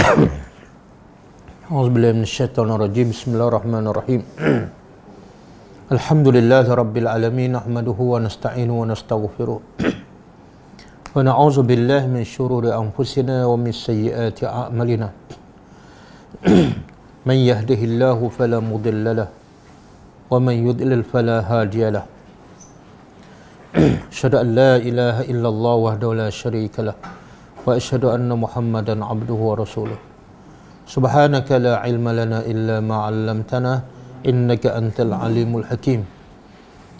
A'udzubillahi minasyaitonirrajim. Bismillahirrahmanirrahim. Alhamdulillahi rabbil alamin, nahmaduhu wa nasta'inuhu wa nastaghfiruh. Wa na'udzu billahi min syururi anfusina wa min sayyiati a'malina. Man yahdihillahu fala mudilla lahu wa man yudlil fala hadiya lahu. Asyhadu an la ilaha illallah wahdahu la syarika lahu wa asyhadu anna Muhammadan abduhu wa rasuluh. Subhanaka la ilma lana illa ma 'allamtana innaka antal alimul hakim.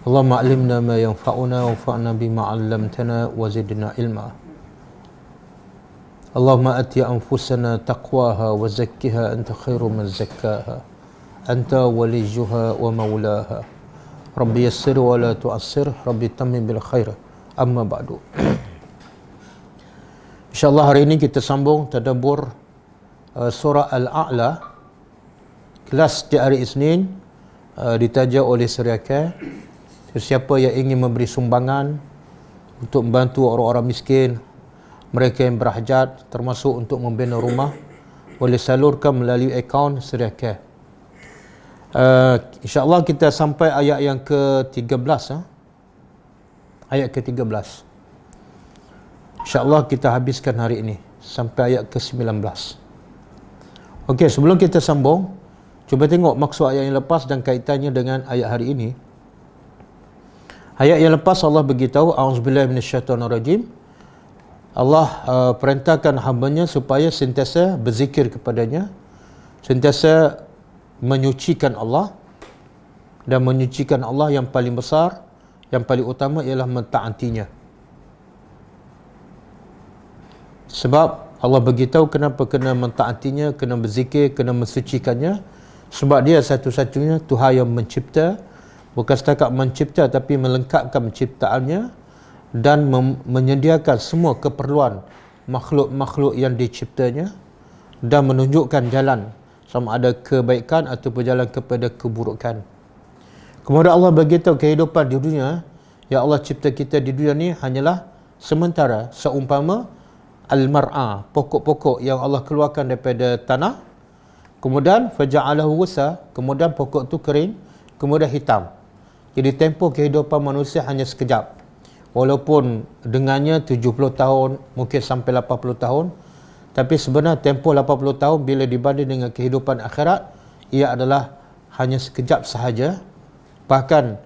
Allahumma 'allimna ma yanfa'una wanfa'na bima 'allamtana wa zidna ilma. Allahumma ati anfusana taqwaha wa zakkiha anta khairu man zakkaha anta waliyuha wa maulaha. Rabbi yassir wa la tu'assir, Rabbi tammim bil khair. Amma ba'du. InsyaAllah hari ini kita sambung tadabbur surah Al-A'la, kelas di hari Isnin, ditaja oleh Syarikat. Siapa yang ingin memberi sumbangan untuk membantu orang-orang miskin, mereka yang berhajat, termasuk untuk membina rumah, boleh salurkan melalui akaun Syarikat. InsyaAllah kita sampai ayat yang ke-13. Ayat ke-13 InsyaAllah kita habiskan hari ini sampai ayat ke-19. Okey, sebelum kita sambung, cuba tengok maksud ayat yang lepas dan kaitannya dengan ayat hari ini. Ayat yang lepas Allah beritahu, a'udzubillahi minasyaitonirrajim. Allah perintahkan hamba-Nya supaya sentiasa berzikir kepadanya, sentiasa menyucikan Allah, dan menyucikan Allah yang paling besar, yang paling utama ialah mentaatinya. Sebab Allah beritahu kenapa kena mentaatinya, kena berzikir, kena mensucikannya. Sebab Dia satu-satunya Tuhan yang mencipta, bukan setakat mencipta tapi melengkapkan penciptaannya dan menyediakan semua keperluan makhluk-makhluk yang diciptanya dan menunjukkan jalan sama ada kebaikan atau berjalan kepada keburukan. Kemudian Allah beritahu kehidupan di dunia, ya Allah cipta kita di dunia ni hanyalah sementara, seumpama al-mar'a, pokok-pokok yang Allah keluarkan daripada tanah, kemudian faja'alahu wusa, kemudian pokok tu kering, kemudian hitam. Jadi tempoh kehidupan manusia hanya sekejap. Walaupun dengannya 70 tahun, mungkin sampai 80 tahun, tapi sebenarnya tempoh 80 tahun bila dibanding dengan kehidupan akhirat, ia adalah hanya sekejap sahaja. Bahkan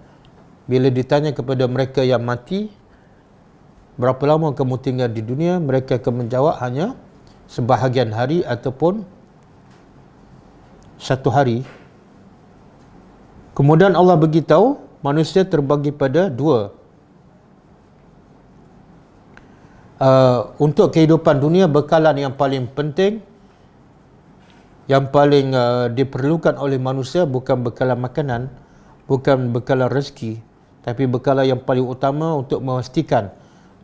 bila ditanya kepada mereka yang mati, berapa lama kamu tinggal di dunia, mereka akan menjawab hanya sebahagian hari ataupun satu hari. Kemudian Allah beritahu manusia terbagi pada dua. Untuk kehidupan dunia, bekalan yang paling penting, yang paling diperlukan oleh manusia bukan bekalan makanan, bukan bekalan rezeki, tapi bekalan yang paling utama untuk memastikan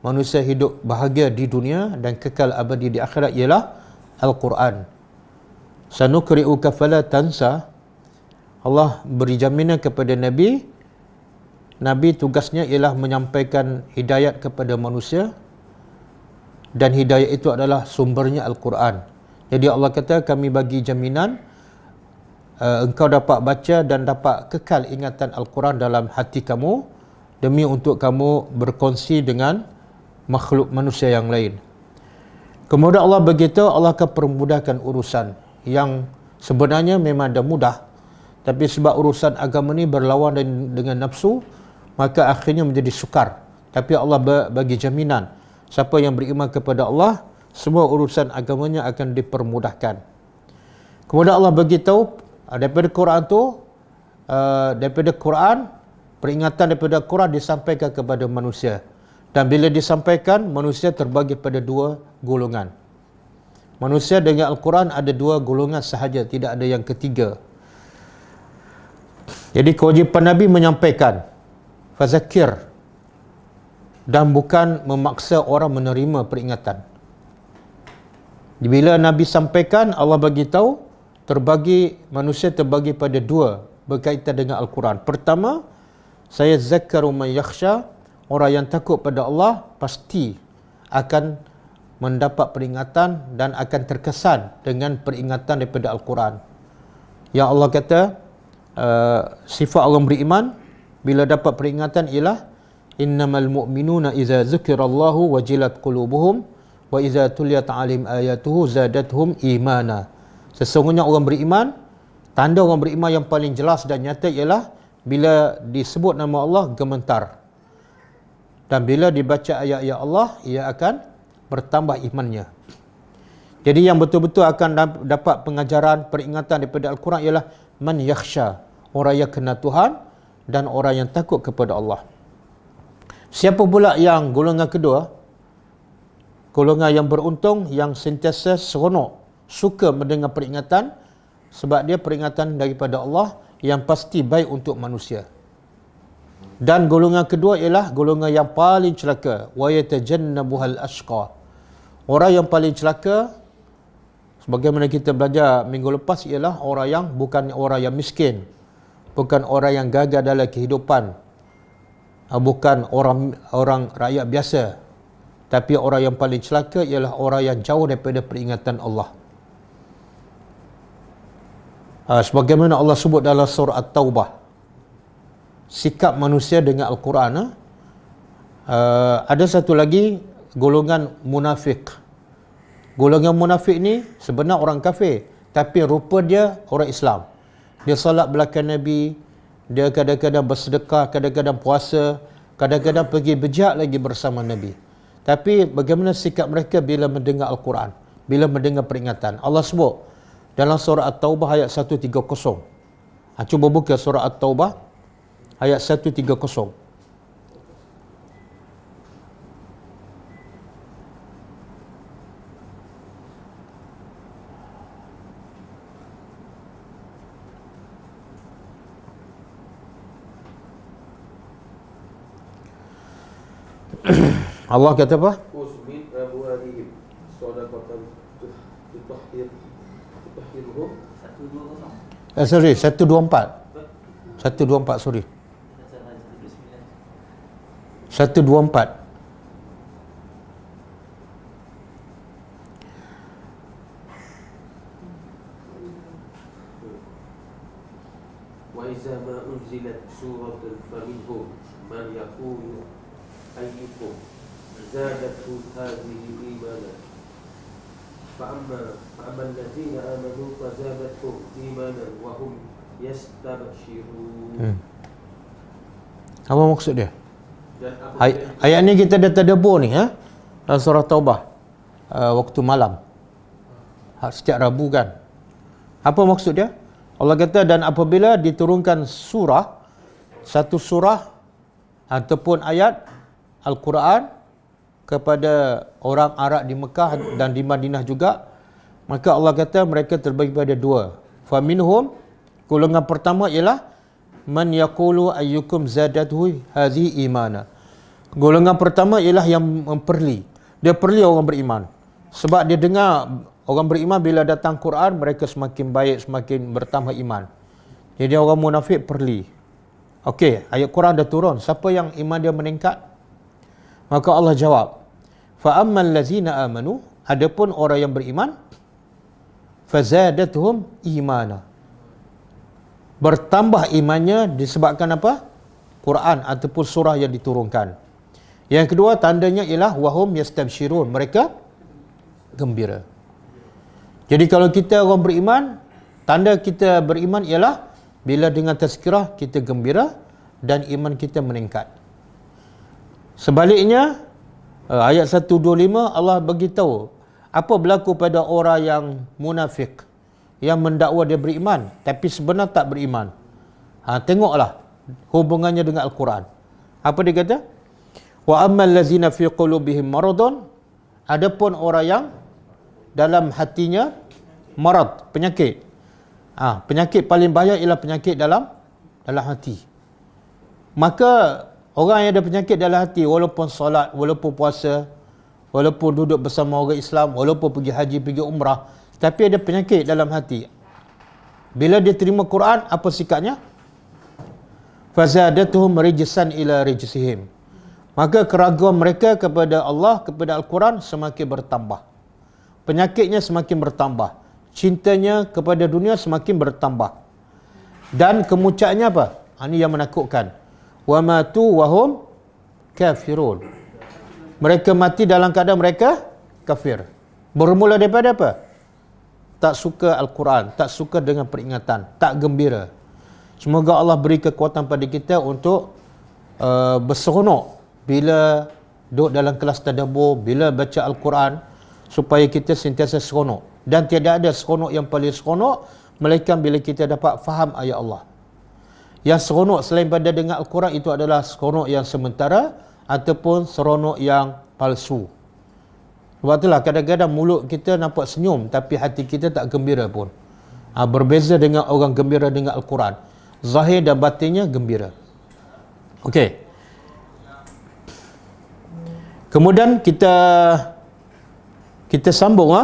manusia hidup bahagia di dunia dan kekal abadi di akhirat ialah Al-Quran. Sanukri'uka fala tansa. Allah beri jaminan kepada Nabi. Nabi tugasnya ialah menyampaikan hidayat kepada manusia, dan hidayat itu adalah sumbernya Al-Quran. Jadi Allah kata, kami bagi jaminan engkau dapat baca dan dapat kekal ingatan Al-Quran dalam hati kamu, demi untuk kamu berkongsi dengan makhluk manusia yang lain. Kemudian Allah beritahu Allah akan permudahkan urusan yang sebenarnya memang dah mudah, tapi sebab urusan agama ni berlawan dengan nafsu, maka akhirnya menjadi sukar. Tapi Allah bagi jaminan, siapa yang beriman kepada Allah, semua urusan agamanya akan dipermudahkan. Kemudian Allah beritahu daripada Quran tu, daripada Quran, peringatan daripada Quran disampaikan kepada manusia. Dan bila disampaikan, manusia terbagi pada dua golongan. Manusia dengan Al-Quran ada dua golongan sahaja, tidak ada yang ketiga. Jadi kewajipan Nabi menyampaikan, fazakir, dan bukan memaksa orang menerima peringatan. Bila Nabi sampaikan, Allah bagi tahu, manusia terbagi pada dua berkaitan dengan Al-Quran. Pertama, saya zakkaru man yakhsha, orang yang takut pada Allah pasti akan mendapat peringatan dan akan terkesan dengan peringatan daripada Al-Quran. Yang Allah kata, sifat orang beriman bila dapat peringatan ialah innamal mu'minuna idza dzukirallahu wajilat qulubuhum wa idza tuliyat 'alaihim ayatuhu zadatuhum imana. Sesungguhnya orang beriman, tanda orang beriman yang paling jelas dan nyata ialah bila disebut nama Allah gemetar. Dan bila dibaca ayat-ayat Allah, ia akan bertambah imannya. Jadi yang betul-betul akan dapat pengajaran, peringatan daripada Al-Quran ialah man yakhsha, orang yang kenal Tuhan dan orang yang takut kepada Allah. Siapa pula yang golongan kedua? Golongan yang beruntung, yang sentiasa seronok, suka mendengar peringatan, sebab dia peringatan daripada Allah yang pasti baik untuk manusia. Dan golongan kedua ialah golongan yang paling celaka, wa yatajannabuhal ashqa. Orang yang paling celaka, sebagaimana kita belajar minggu lepas, ialah orang yang bukan orang yang miskin, bukan orang yang gagal dalam kehidupan, bukan orang rakyat biasa, tapi orang yang paling celaka ialah orang yang jauh daripada peringatan Allah. Sebagaimana Allah sebut dalam surah At-Taubah, sikap manusia dengan Al-Quran. Ada satu lagi golongan munafik. Golongan munafik ni sebenarnya orang kafir, tapi rupa dia orang Islam. Dia salat belakang Nabi, dia kadang-kadang bersedekah, kadang-kadang puasa, kadang-kadang pergi berjihad lagi bersama Nabi. Tapi bagaimana sikap mereka bila mendengar Al-Quran, bila mendengar peringatan? Allah sebut dalam surah At-Taubah ayat 130. Cuba buka surah At-Taubah ayat 130. Allah kata apa? Usmin amwalihim shadaqatan tutahhiruhum 120. Sorry, 124. 124, sorry. 124. Wa iza ma unzilat suratun faminhum man yaqulu ayyukum zadathu hadhihi imana fa'amma allazina amanu fazadathum imanan wa hum yastabshirun. Apa maksud dia? Ayat ni kita dah tadabbur ni, dalam surah Taubah, waktu malam, setiap Rabu kan. Apa maksud dia? Allah kata, dan apabila diturunkan satu surah ataupun ayat Al-Quran kepada orang Arab di Mekah dan di Madinah juga, maka Allah kata mereka terbagi pada dua. Faminhum, golongan pertama ialah man yaqulu ayyukum zadathu hadhihi imana. Golongan pertama ialah yang memperli. Dia perli orang beriman. Sebab dia dengar orang beriman bila datang Quran, mereka semakin baik, semakin bertambah iman. Jadi orang munafik perli. Okey, ayat Quran dah turun. Siapa yang iman dia meningkat? Maka Allah jawab, fa ammal ladzina amanu, adapun orang yang beriman, fazadatuhum imana. Bertambah imannya disebabkan apa? Quran ataupun surah yang diturunkan. Yang kedua tandanya ialah wahum yastabshirun, mereka gembira. Jadi kalau kita orang beriman, tanda kita beriman ialah bila dengan tazkirah kita gembira dan iman kita meningkat. Sebaliknya, ayat 125 Allah beritahu apa berlaku pada orang yang munafik, yang mendakwa dia beriman tapi sebenarnya tak beriman. Tengoklah hubungannya dengan Al-Quran. Apa dia kata? Wa ammal ladzina fi qulubihim maradun, adapun orang yang dalam hatinya marad, penyakit. Penyakit paling bahaya ialah penyakit dalam hati. Maka orang yang ada penyakit dalam hati, walaupun solat, walaupun puasa, walaupun duduk bersama orang Islam, walaupun pergi haji, pergi umrah, tapi ada penyakit dalam hati. Bila dia terima Quran, apa sikapnya? Fazadatuhum rijsan ila rijsihim. maka keraguan mereka kepada Allah, kepada Al-Quran semakin bertambah. Penyakitnya semakin bertambah. Cintanya kepada dunia semakin bertambah. Dan kemuncaknya apa? Ini yang menakutkan. Wa matu wa hum kafirun. Mereka mati dalam keadaan mereka kafir. Bermula daripada apa? Tak suka Al-Quran, tak suka dengan peringatan, tak gembira. Semoga Allah beri kekuatan pada kita untuk berseronok bila duduk dalam kelas tadabbur, bila baca Al-Quran, supaya kita sentiasa seronok. Dan tiada ada seronok yang paling seronok melainkan bila kita dapat faham ayat Allah. Yang seronok selain pada dengar Al-Quran itu adalah seronok yang sementara ataupun seronok yang palsu. Sebab itulah kadang-kadang mulut kita nampak senyum tapi hati kita tak gembira pun. Berbeza dengan orang gembira dengan Al-Quran. Zahir dan batinnya gembira. Okey. Kemudian kita sambung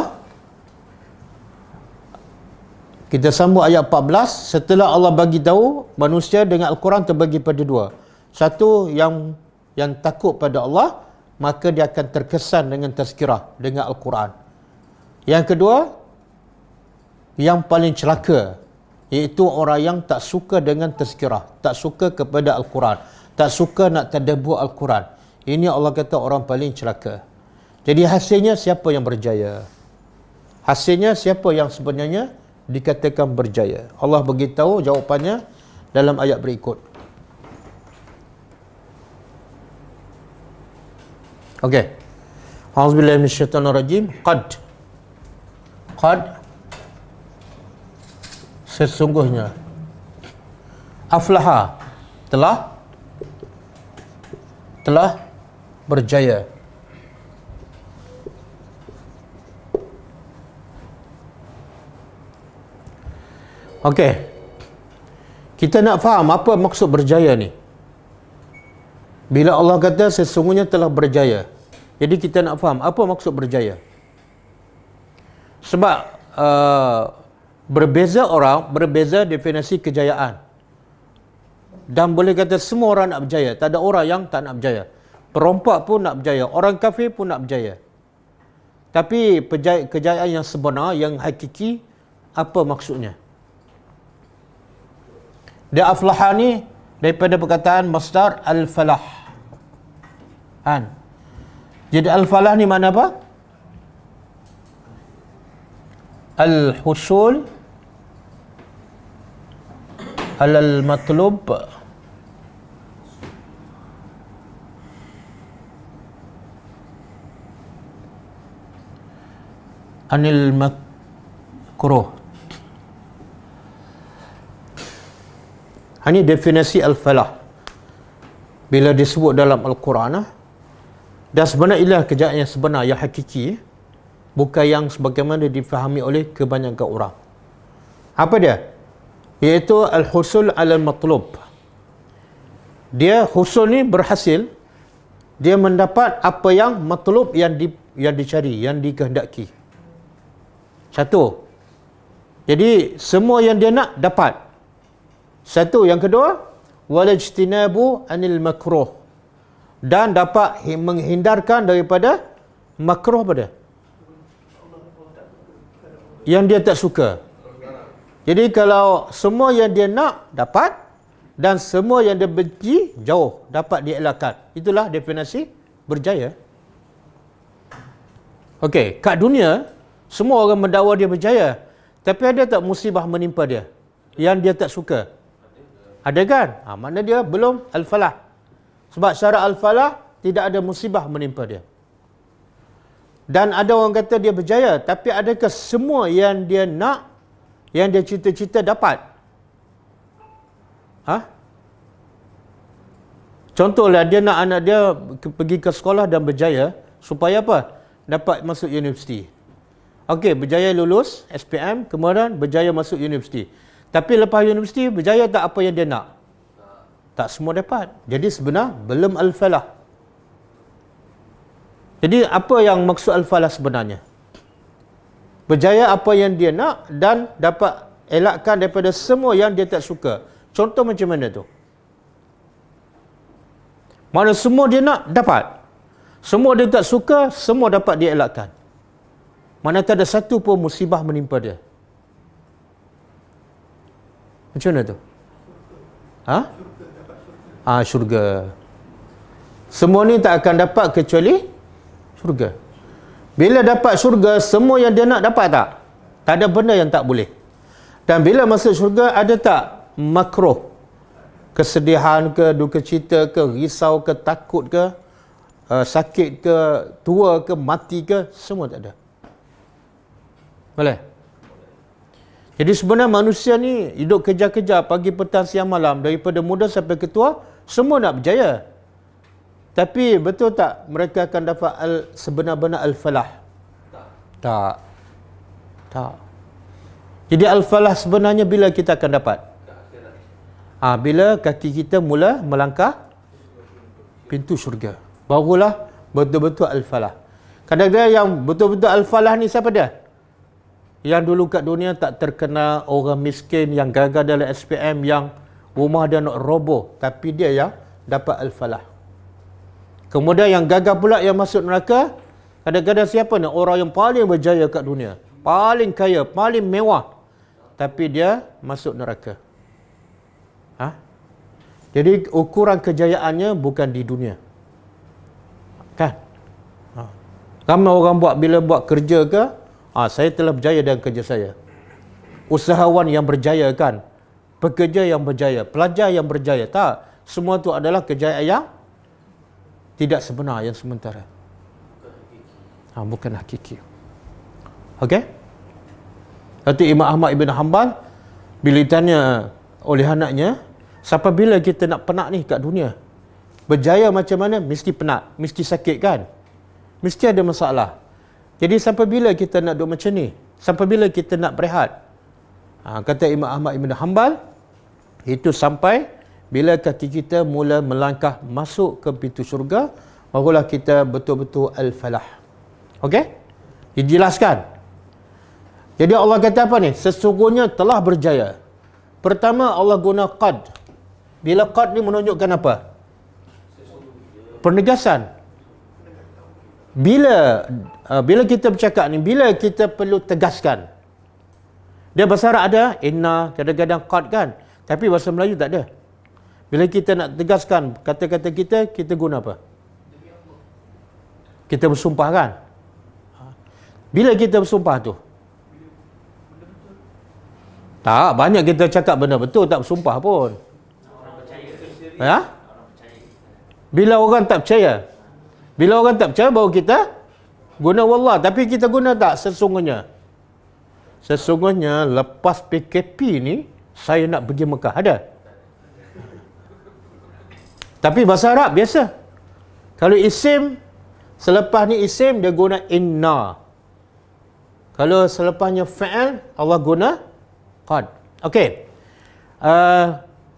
Kita sambung ayat 14. Setelah Allah bagi tahu manusia dengan Al-Quran terbagi pada dua. Satu yang takut pada Allah, maka dia akan terkesan dengan tazkirah, dengan Al-Quran. Yang kedua, yang paling celaka, iaitu orang yang tak suka dengan tazkirah, tak suka kepada Al-Quran, tak suka nak tadabbur Al-Quran. Ini Allah kata orang paling celaka. Jadi hasilnya siapa yang berjaya? Hasilnya siapa yang sebenarnya dikatakan berjaya? Allah beritahu jawapannya dalam ayat berikut. Okey. A'udzubillahi minasyaitonirrajim. Qad sesungguhnya aflaha telah berjaya. Okey. Kita nak faham apa maksud berjaya ni. Bila Allah kata sesungguhnya telah berjaya. Jadi kita nak faham apa maksud berjaya. Sebab berbeza orang, berbeza definisi kejayaan. Dan boleh kata semua orang nak berjaya. Tak ada orang yang tak nak berjaya. Perompak pun nak berjaya. Orang kafir pun nak berjaya. Tapi kejayaan yang sebenar, yang hakiki, apa maksudnya? Dia aflaha ni daripada perkataan masdar al-falah. Jadi al-falah ni mana apa? Al-husul alal matlub anil makruh. Ini definisi al-falah bila disebut dalam Al-Quran. Dan sebenarnya inilah kejayaan yang sebenar, yang hakiki, bukan yang sebagaimana difahami oleh kebanyakan orang. Apa dia? Iaitu al-husul alal matlub. Dia husul ni berhasil, dia mendapat apa yang matlub, yang dicari, yang dikehendaki. Satu. Jadi semua yang dia nak dapat. Satu. Yang kedua, walajtinabu anil makruh. Dan dapat menghindarkan daripada makruh pada yang dia tak suka. Jadi kalau semua yang dia nak dapat dan semua yang dia benci jauh, dapat dielakkan. Itulah definisi berjaya. Okey, kat dunia semua orang mendakwa dia berjaya, tapi ada tak musibah menimpa dia yang dia tak suka? Ada kan? Makna dia belum al-falah. Sebab syarat al-falah tidak ada musibah menimpa dia. Dan ada orang kata dia berjaya, tapi adakah semua yang dia nak, yang dia cita-cita dapat? Contohlah dia nak anak dia pergi ke sekolah dan berjaya, supaya apa? Dapat masuk universiti. Okey, berjaya lulus SPM, kemudian berjaya masuk universiti. Tapi lepas universiti, berjaya tak apa yang dia nak? Tak semua dapat. Jadi sebenar belum al-falah. Jadi apa yang maksud al-falah sebenarnya? Berjaya apa yang dia nak dan dapat elakkan daripada semua yang dia tak suka. Contoh macam mana tu? Mana semua dia nak, dapat. Semua dia tak suka, semua dapat dia elakkan. Mana tak ada satu pun musibah menimpa dia. Macam mana tu? Syurga. Semua ni tak akan dapat kecuali syurga. Bila dapat syurga, semua yang dia nak dapat tak? Tak ada benda yang tak boleh. Dan bila masuk syurga, ada tak makruh? Kesedihan ke, duka cita ke, risau ke, takut ke, sakit ke, tua ke, mati ke, semua tak ada. Boleh? Jadi sebenarnya manusia ni hidup kejar-kejar pagi, petang, siang, malam. Daripada muda sampai ke tua, semua nak berjaya. Tapi betul tak mereka akan dapat sebenar-benar al-falah? Tak. Jadi al-falah sebenarnya bila kita akan dapat? Bila kaki kita mula melangkah pintu syurga. Barulah betul-betul al-falah. Kadang-kadang yang betul-betul al-falah ni siapa dia? Yang dulu kat dunia tak terkenal, orang miskin yang gagal dalam SPM, yang rumah dia nak roboh, tapi dia yang dapat al-falah. Kemudian yang gagal pula yang masuk neraka, kadang-kadang siapa ni? Orang yang paling berjaya kat dunia, paling kaya, paling mewah, tapi dia masuk neraka. Jadi ukuran kejayaannya bukan di dunia. Kan? Ramai orang bila buat kerja ke, saya telah berjaya dalam kerja saya. Usahawan yang berjaya kan, pekerja yang berjaya, pelajar yang berjaya. Tak, semua tu adalah kejayaan yang tidak sebenar, yang sementara. Bukan hakiki. Okey? Kata Imam Ahmad Ibn Hanbal, bila ditanya oleh anaknya, sampai bila kita nak penat ni kat dunia? Berjaya macam mana? Mesti penat, mesti sakit kan? Mesti ada masalah. Jadi sampai bila kita nak duduk macam ni? Sampai bila kita nak berehat? Kata Imam Ahmad Ibn Hanbal, itu sampai bila kaki kita mula melangkah masuk ke pintu syurga, barulah kita betul-betul al-falah. Okey? Dijelaskan. Jadi Allah kata apa ni? Sesungguhnya telah berjaya. Pertama, Allah guna qad. Bila qad ni menunjukkan apa? Penegasan. Bila kita bercakap ni, bila kita perlu tegaskan. Dia bahasa Arab ada inna, kadang-kadang qad kan. Tapi bahasa Melayu tak ada. Bila kita nak tegaskan kata-kata kita guna apa? Kita bersumpah kan? Bila kita bersumpah tu? Tak, banyak kita cakap benda betul, tak bersumpah pun. Bila orang tak percaya? Bila orang tak percaya baru kita guna wallah. Tapi kita guna tak sesungguhnya? Sesungguhnya lepas PKP ni saya nak pergi Mekah. Ada? Tapi bahasa Arab biasa. Kalau isim, selepas ni isim dia guna inna. Kalau selepasnya fa'al, Allah guna qad. Okey.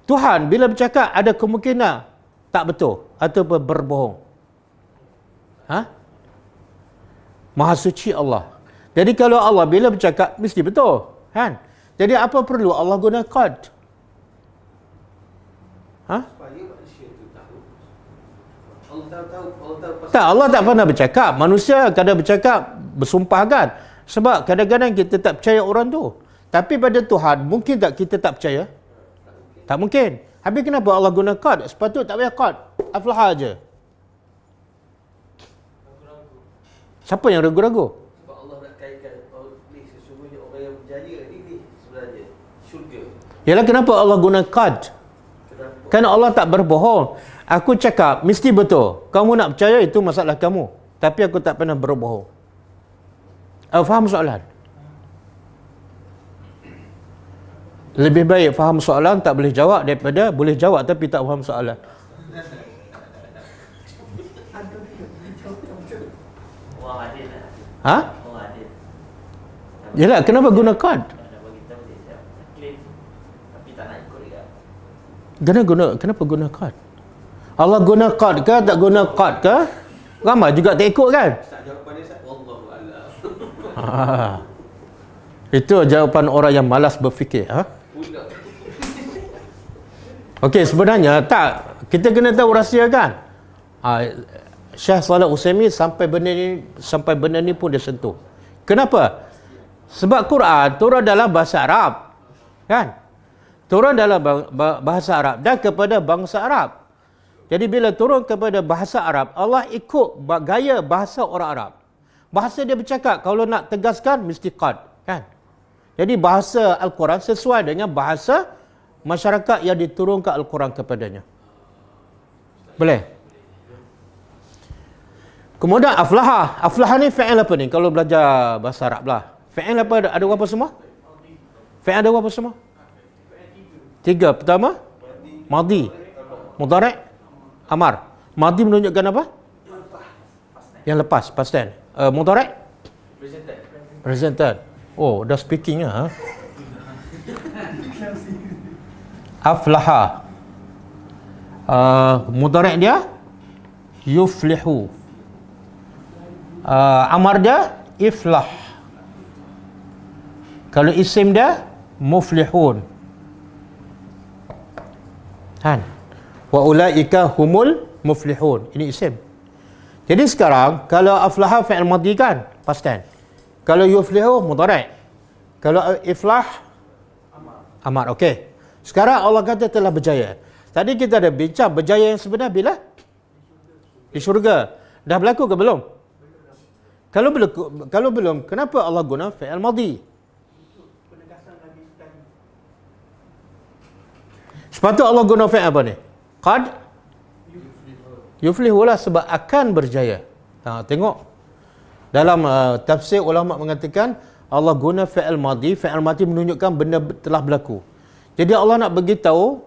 Tuhan bila bercakap ada kemungkinan tak betul atau berbohong. Maha suci Allah. Jadi kalau Allah bila bercakap mesti betul, kan? Jadi apa perlu Allah guna qad? Tak, Allah tak pernah bercakap. Manusia kadang bercakap, bersumpah kan. Sebab kadang-kadang kita tak percaya orang tu. Tapi pada Tuhan, mungkin tak kita tak percaya? Tak mungkin. Habis kenapa Allah guna qad? Sepatutnya tak payah qad. Aflaha aja. Siapa yang ragu-ragu? Sebab Allah nak kaitkan ni sesungguhnya orang yang berjaya ini sebenarnya syurga. Yalah, kenapa Allah guna qad? Kerana Allah tak berbohong. Aku cakap mesti betul. Kamu nak percaya itu masalah kamu. Tapi aku tak pernah berbohong. Faham soalan? Lebih baik faham soalan tak boleh jawab daripada boleh jawab tapi tak faham soalan. Yalah, kenapa guna qad? Kenapa guna qad? Allah guna qad ke tak guna qad ke? Ramai juga tak ikut kan? Itu jawapan orang yang malas berfikir. Okey, sebenarnya tak. Kita kena tahu rahsia kan? Syekh Saleh Utsaimin sampai benda ni pun dia sentuh. Kenapa? Sebab Quran turun dalam bahasa Arab. Kan? Turun dalam bahasa Arab dan kepada bangsa Arab. Jadi bila turun kepada bahasa Arab, Allah ikut gaya bahasa orang Arab. Bahasa dia bercakap, kalau nak tegaskan mesti qad, kan? Jadi bahasa Al-Quran sesuai dengan bahasa masyarakat yang diturunkan Al-Quran kepadanya. Boleh? Kemudian aflaha. Aflaha ni fi'il apa ni? Kalau belajar bahasa Arab lah. Fi'il apa? Ada berapa semua? Fi'il ada berapa semua? 3. Pertama? Madi. Mudhari'. Amar. Madi menunjukkan apa? Yang lepas. Past tense. Mudhari'? Present tense. Oh, dah speaking lah. Aflaha. Mudhari' dia? Yuflihu. Amar dia? Iflah. Kalau isim dia? Muflihun. Kan? Wa ulaika humul muflihun. Ini isim. Jadi sekarang kalau aflaha fi'il madhi kan, past tense. Kalau yuflihu mudhari'. Kalau iflah amar. Okey. Sekarang Allah kata telah berjaya. Tadi kita ada bincang berjaya yang sebenar bila? Di syurga. Dah berlaku ke belum? Kalau belum, kenapa Allah guna fi'il madhi? Sepatutnya Allah guna fi'il apa ni? Qad yuflihu lah, sebab akan berjaya. Tengok dalam tafsir ulama mengatakan Allah guna fi'il madhi. Fi'il madhi menunjukkan benda telah berlaku. Jadi Allah nak beritahu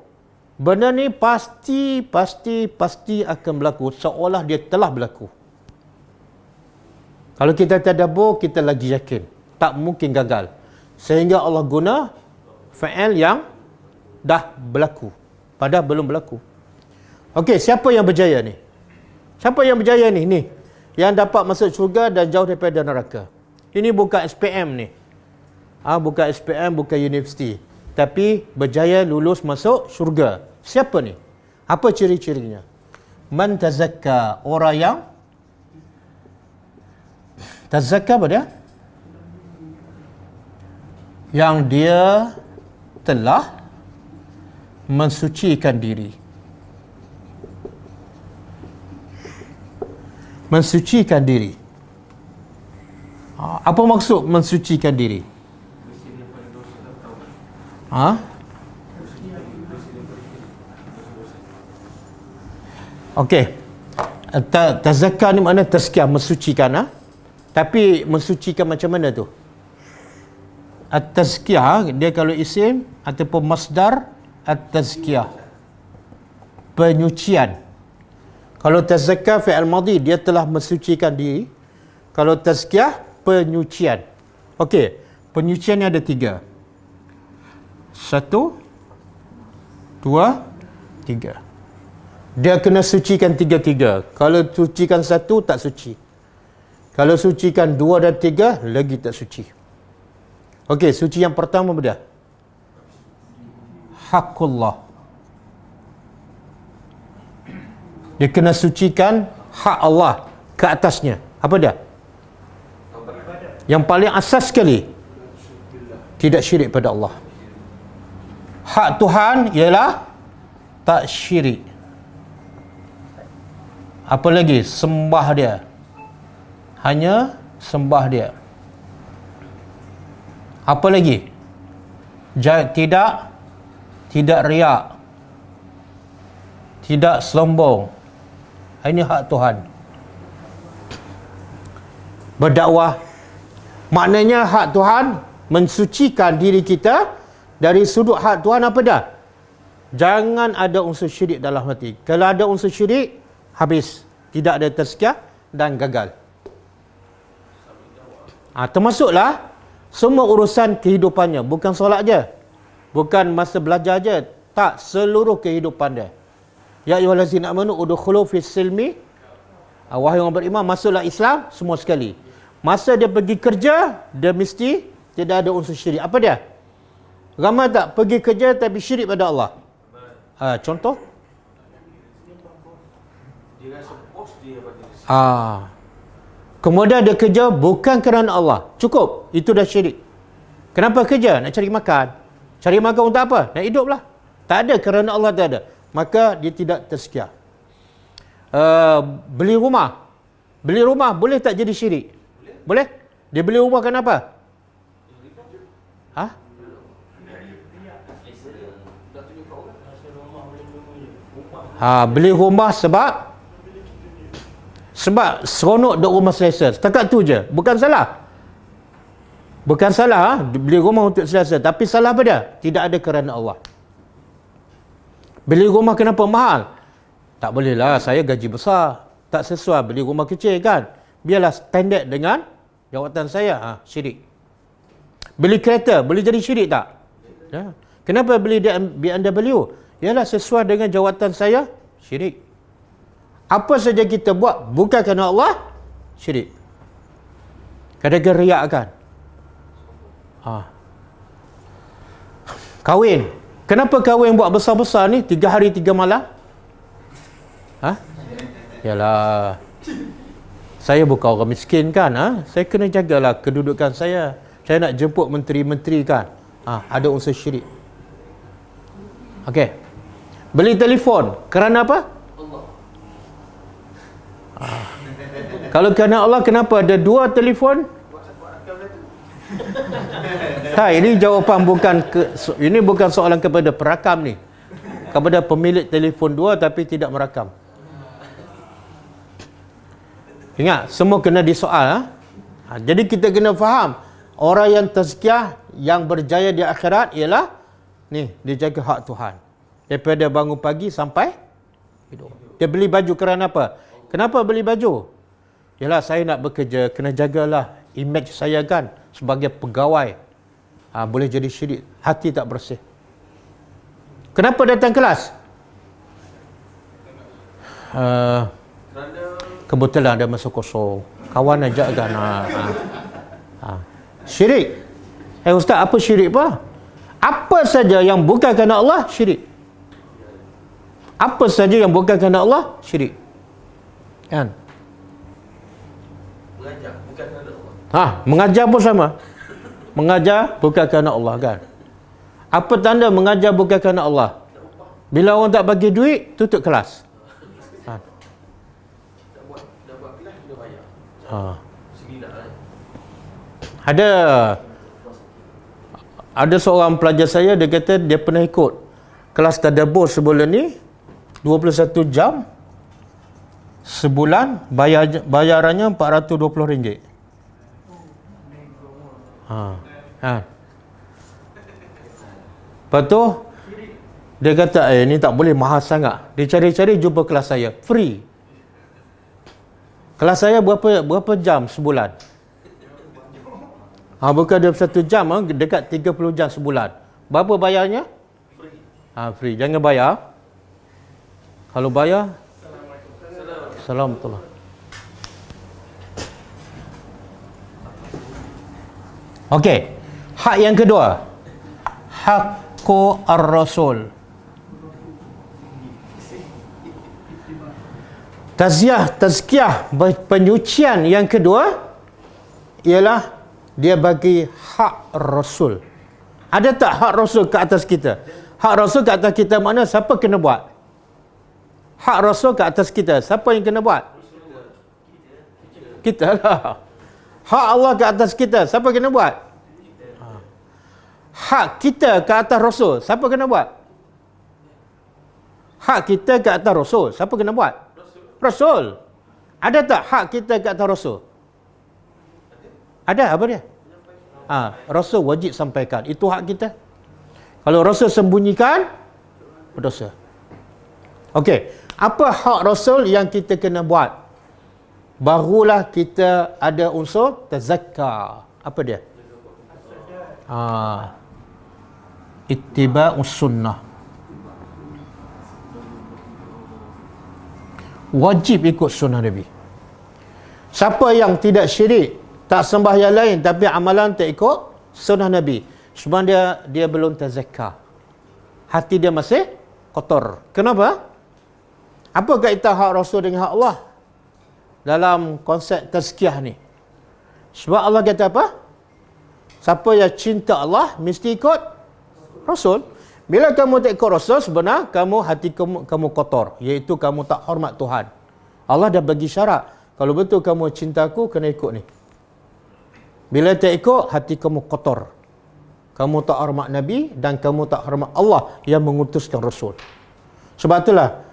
benda ni pasti akan berlaku, seolah dia telah berlaku. Kalau kita tadabbur, kita lagi yakin tak mungkin gagal, sehingga Allah guna fi'il yang dah berlaku padahal belum berlaku. Okey, siapa yang berjaya ni? Siapa yang berjaya ni? Ni yang dapat masuk syurga dan jauh daripada neraka. Ini bukan SPM ni. Bukan SPM, bukan universiti, tapi berjaya lulus masuk syurga. Siapa ni? Apa ciri-cirinya? Man tazakka, orang yang tazakka apa dia? Yang dia telah mensucikan diri. Mensucikan diri. Apa maksud mensucikan diri? Okey. Tazakka ni makna tazkiyah, mensucikan. Tapi mensucikan macam mana tu? At-tazkiyah dia kalau isim ataupun masdar, at-tazkiyah, penyucian. Kalau tazakka fi'il madhi, dia telah mensucikan diri. Kalau tazkiyah, penyucian. Okey, penyucian ni ada 3. 1, 2, 3. Dia kena sucikan 3-3. Kalau sucikan 1 tak suci. Kalau sucikan 2 dan 3 lagi tak suci. Okey, suci yang pertama apa? Haqqullah. Dia kena sucikan hak Allah ke atasnya. Apa dia? Yang paling asas sekali, tidak syirik pada Allah. Hak Tuhan ialah tak syirik. Apa lagi? Sembah dia. Hanya sembah dia. Apa lagi? Tidak riak. Tidak sombong. Ini hak Tuhan. Berdakwah. Maknanya hak Tuhan mensucikan diri kita dari sudut hak Tuhan apa dah? Jangan ada unsur syirik dalam hati. Kalau ada unsur syirik, habis. Tidak ada tazkiyah dan gagal. Termasuklah semua urusan kehidupannya. Bukan solat je. Bukan masa belajar je. Tak, seluruh kehidupan dia. Ya ayyuhallazina amanu udkhulu fis silmi. Wahai orang beriman, masuklah Islam semua sekali. Masa dia pergi kerja, dia mesti tidak ada unsur syirik. Apa dia? Ramai tak pergi kerja tapi syirik pada Allah? Contoh? Dia rasa bos dia pada rezeki. Kemudian dia kerja bukan kerana Allah. Cukup. Itu dah syirik. Kenapa kerja? Nak cari makan. Cari makan untuk apa? Nak hidup lah. Tak ada, kerana Allah tak ada. Maka dia tidak tazkiyah. Beli rumah. Beli rumah boleh tak jadi syirik? Boleh? Dia beli rumah kenapa? Beli rumah sebab seronok duduk rumah selesa. Setakat tu je. Bukan salah. Bukan salah beli rumah untuk selesa. Tapi salah apa dia? Tidak ada kerana Allah. Beli rumah kenapa mahal? Tak bolehlah, saya gaji besar. Tak sesuai beli rumah kecil kan. Biarlah standard dengan jawatan saya. Syirik. Beli kereta, boleh jadi syirik tak? Ya. Kenapa beli BMW? Ialah sesuai dengan jawatan saya, syirik. Apa saja kita buat bukan kerana Allah, syirik. Kadang-kadang riak kan? Kahwin. Kenapa kahwin buat besar-besar ni 3 hari 3 malam? Yalah. Saya bukan orang miskin kan? Saya kena jagalah kedudukan saya. Saya nak jemput menteri-menteri kan? Ada unsur syirik. Okey. Beli telefon kerana apa? Kalau kerana Allah, kenapa ada 2 telefon? Ini jawapan ini bukan soalan kepada perakam ni. Kepada pemilik telefon 2 tapi tidak merakam. Ingat, semua kena disoal. Jadi kita kena faham, orang yang tazkiyah, yang berjaya di akhirat ialah ni, dia jaga hak Tuhan. Daripada bangun pagi sampai hidup. Dia beli baju kerana apa? Kenapa beli baju? Yalah, saya nak bekerja, kena jagalah image saya kan sebagai pegawai. Boleh jadi syirik, hati tak bersih. Kenapa datang kelas? Kebetulan ada masa kosong, kawan ajak kan. Syirik. Ustaz, apa syirik apa? Apa saja yang bukan kerana Allah, syirik. Apa saja yang bukan kerana Allah, syirik. Kan? Mengajar bukan kerana Allah. Mengajar pun sama. Mengajar bukan kerana Allah kan. Apa tanda mengajar bukan kerana Allah? Bila orang tak bagi duit, tutup kelas. Dah buat kelas, kena bayar. Segi nak Ada seorang pelajar saya, dia kata dia pernah ikut kelas tadabbur sebulan ni 21 jam sebulan, bayarannya RM420. Lepas tu dia kata ni tak boleh, mahal sangat. Dia cari-cari jumpa kelas saya free. Kelas saya berapa jam sebulan? Bukan 21 jam, dekat 30 jam sebulan. Berapa bayarnya? Free. Jangan bayar. Kalau bayar, Assalamualaikum. Okey. Hak yang kedua. Haqqu ar-rasul. Tazkiyah, penyucian yang kedua ialah dia bagi hak Rasul. Ada tak hak Rasul ke atas kita? Hak Rasul ke atas kita mana? Siapa kena buat? Hak Rasul ke atas kita, siapa yang kena buat? Kita lah. Hak Allah ke atas kita, siapa kena buat? Hak kita ke atas Rasul, siapa kena buat? Hak kita ke atas Rasul, siapa kena buat? Rasul. Ada tak hak kita ke atas Rasul? Ada, apa dia? Rasul wajib sampaikan. Itu hak kita. Kalau Rasul sembunyikan, berdosa. Okey, apa hak Rasul yang kita kena buat? Barulah kita ada unsur tazakka. Apa dia? Ittiba'us sunnah. Wajib ikut sunnah Nabi. Siapa yang tidak syirik, tak sembah yang lain, tapi amalan tak ikut sunnah Nabi, sebenarnya dia belum tazakka. Hati dia masih kotor. Kenapa? Apa kaitan hak Rasul dengan hak Allah dalam konsep tazkiyah ni? Sebab Allah kata apa? Siapa yang cinta Allah mesti ikut Rasul. Bila kamu tak ikut Rasul, sebenarnya hati kamu kotor, iaitu kamu tak hormat Tuhan. Allah dah bagi syarat, kalau betul kamu cinta aku, kena ikut ni. Bila tak ikut, hati kamu kotor. Kamu tak hormat Nabi dan kamu tak hormat Allah yang mengutuskan Rasul. Sebab itulah,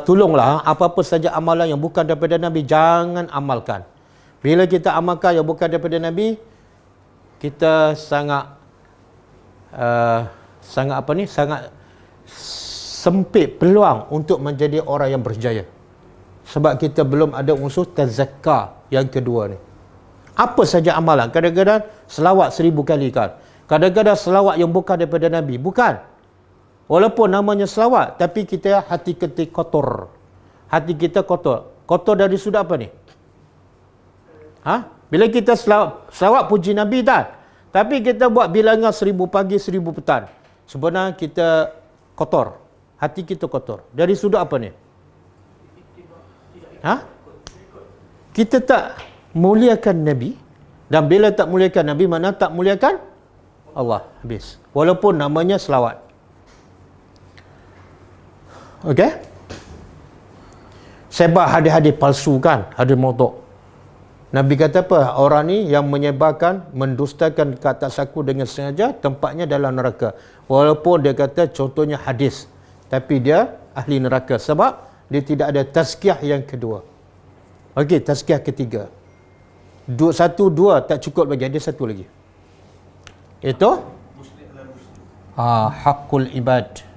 tolonglah apa-apa saja amalan yang bukan daripada Nabi, jangan amalkan. Bila kita amalkan yang bukan daripada Nabi, kita sangat sempit peluang untuk menjadi orang yang berjaya. Sebab kita belum ada unsur tazakka yang kedua ni. Apa saja amalan, kadang-kadang selawat 1000 kali kan. Kadang-kadang selawat yang bukan daripada Nabi, bukan. Walaupun namanya selawat, tapi kita hati kita kotor. Hati kita kotor. Kotor dari sudut apa ni? Bila kita selawat puji Nabi tak? Tapi kita buat bilangan 1000 pagi, 1000 petang. Sebenarnya kita kotor. Hati kita kotor. Dari sudut apa ni? Kita tak muliakan Nabi. Dan bila tak muliakan Nabi, mana tak muliakan Allah. Habis. Walaupun namanya selawat. Okey? Sebar hadis-hadis palsu kan? Hadis maudhu'. Nabi kata apa? Orang ni yang menyebarkan, mendustakan ke atas aku dengan sengaja, tempatnya dalam neraka. Walaupun dia kata contohnya hadis, tapi dia ahli neraka. Sebab dia tidak ada tazkiyah yang kedua. Okey, tazkiyah ketiga. 1, 2 tak cukup bagi. Ada satu lagi. Itu hakul ibad.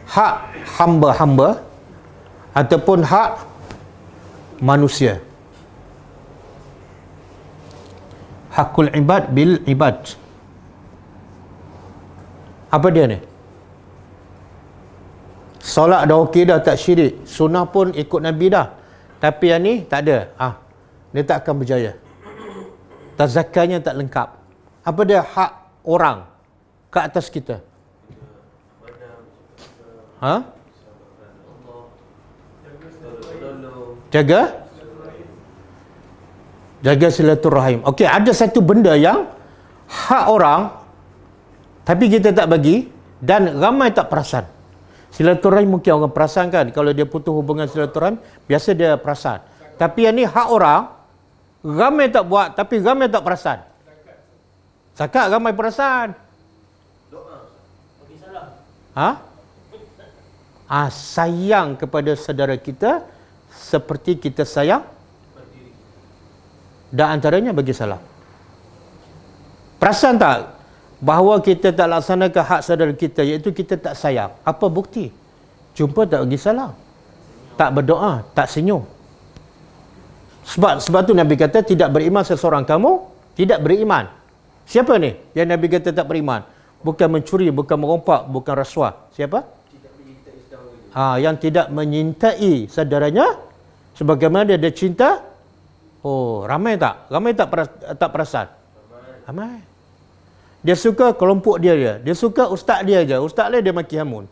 Hak hamba-hamba ataupun hak manusia. Hakul ibad bil ibad. Apa dia ni? Solat dah okey dah, tak syirik. Sunnah pun ikut Nabi dah. Tapi yang ni tak ada. Dia tak akan berjaya. Tazakkarnya tak lengkap. Apa dia hak orang ke atas kita? Jaga silaturahim. Okey, ada satu benda yang hak orang tapi kita tak bagi dan ramai tak perasan. Silaturahim mungkin orang perasan kan, kalau dia putus hubungan silaturahim biasa dia perasan. Tapi yang ni hak orang ramai tak buat tapi ramai tak perasan. Zakat ramai perasan. Doa bagi salam. Sayang kepada saudara kita seperti kita sayang dan antaranya bagi salam. Perasan tak bahawa kita tak laksanakan hak saudara kita, iaitu kita tak sayang? Apa bukti? Jumpa tak bagi salam, tak berdoa, tak senyum. Sebab tu Nabi kata tidak beriman seseorang kamu, tidak beriman. Siapa ni yang Nabi kata tak beriman? Bukan mencuri, bukan merompak, bukan rasuah. Siapa? Yang tidak menyintai saudaranya sebagaimana dia ada cinta. Ramai tak? Ramai tak perasan? Ramai. Dia suka kelompok dia je. Dia suka ustaz dia je. Ustaz dia maki hamun.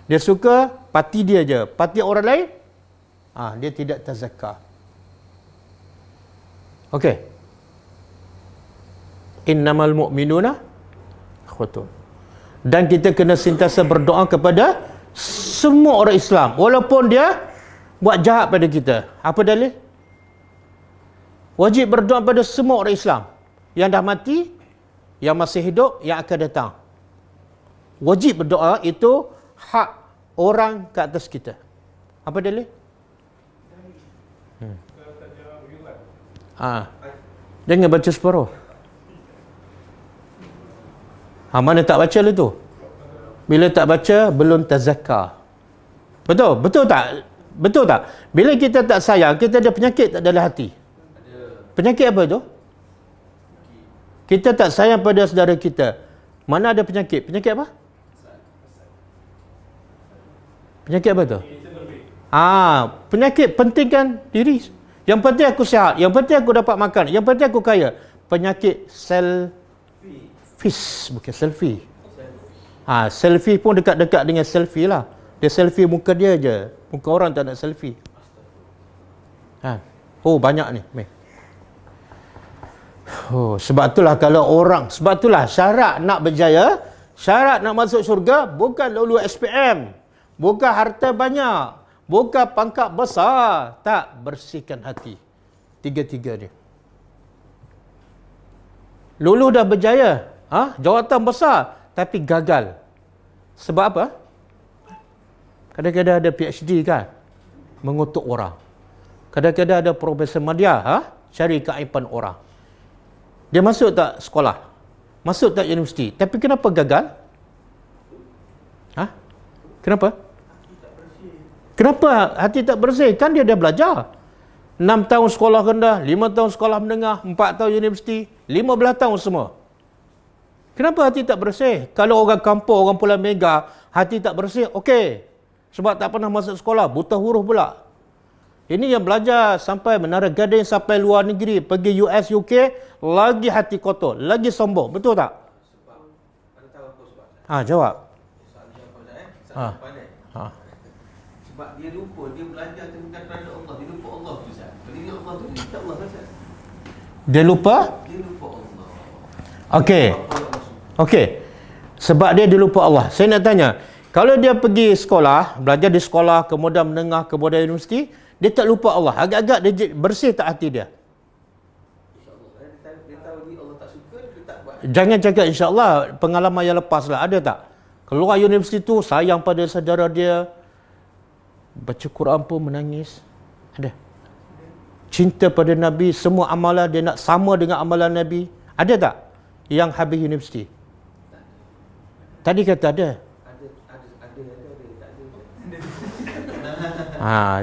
Dia suka parti dia je. Parti orang lain, dia tidak tazakkar. Okey. Innamal mu'minuna ikhwatun. Dan kita kena sentiasa berdoa kepada semua orang Islam walaupun dia buat jahat pada kita. Apa dalil? Wajib berdoa pada semua orang Islam yang dah mati, yang masih hidup, yang akan datang. Wajib berdoa, itu hak orang ke atas kita. Apa dalil? Jangan baca separuh. Mana tak baca lah tu? Bila tak baca, belum tazakkar. Betul? Betul tak? Betul tak? Bila kita tak sayang, kita ada penyakit tak dalam hati? Penyakit apa tu? Kita tak sayang pada saudara kita. Mana ada penyakit? Penyakit apa? Penyakit apa tu? Penyakit pentingkan diri. Yang penting aku sihat, yang penting aku dapat makan, yang penting aku kaya. Penyakit selfish, bukan selfie. Selfie pun dekat-dekat dengan selfie lah. Dia selfie muka dia je. Muka orang tak nak selfie. Oh, banyak ni. Sebab itulah kalau orang, sebab itulah syarat nak berjaya, syarat nak masuk syurga bukan lulu SPM, bukan harta banyak, bukan pangkat besar. Tak, bersihkan hati. Tiga-tiga dia. Lulu dah berjaya, jawatan besar, tapi gagal. Sebab apa? Kadang-kadang ada PhD kan, mengutuk orang. Kadang-kadang ada Profesor Madya, cari keaiban orang. Dia masuk tak sekolah? Masuk tak universiti? Tapi kenapa gagal? Kenapa? Kenapa hati tak bersih? Kan dia dah belajar. 6 tahun sekolah rendah, 5 tahun sekolah menengah, 4 tahun universiti, 15 tahun semua. Kenapa hati tak bersih? Kalau orang kampung, orang Pulau Mega, hati tak bersih, okey. Sebab tak pernah masuk sekolah, buta huruf pula. Ini yang belajar sampai Menara Gading, sampai luar negeri, pergi US, UK, lagi hati kotor, lagi sombong. Betul tak? Sebab, anda tahu apa sebab? Jawab. Soalan jawab pandai. Sebab dia lupa, dia belajar tentang kerana Allah. Dia lupa Allah tu, Ustaz. Kalau dia Allah tu, dia Allah, Ustaz. Dia lupa? Dia lupa Allah. Okey. Sebab dia lupa Allah. Saya nak tanya, kalau dia pergi sekolah, belajar di sekolah, kemudian menengah, kemudian universiti, dia tak lupa Allah. Agak-agak dia bersih tak hati dia? InsyaAllah. Dia tahu ni Allah tak suka, dia tak buat. Jangan cakap insyaAllah, pengalaman yang lepas lah. Ada tak? Keluar universiti tu, sayang pada saudara dia, baca Quran pun menangis. Ada? Cinta pada Nabi, semua amalan dia nak sama dengan amalan Nabi. Ada tak? Yang habis universiti? Tadi kata ada.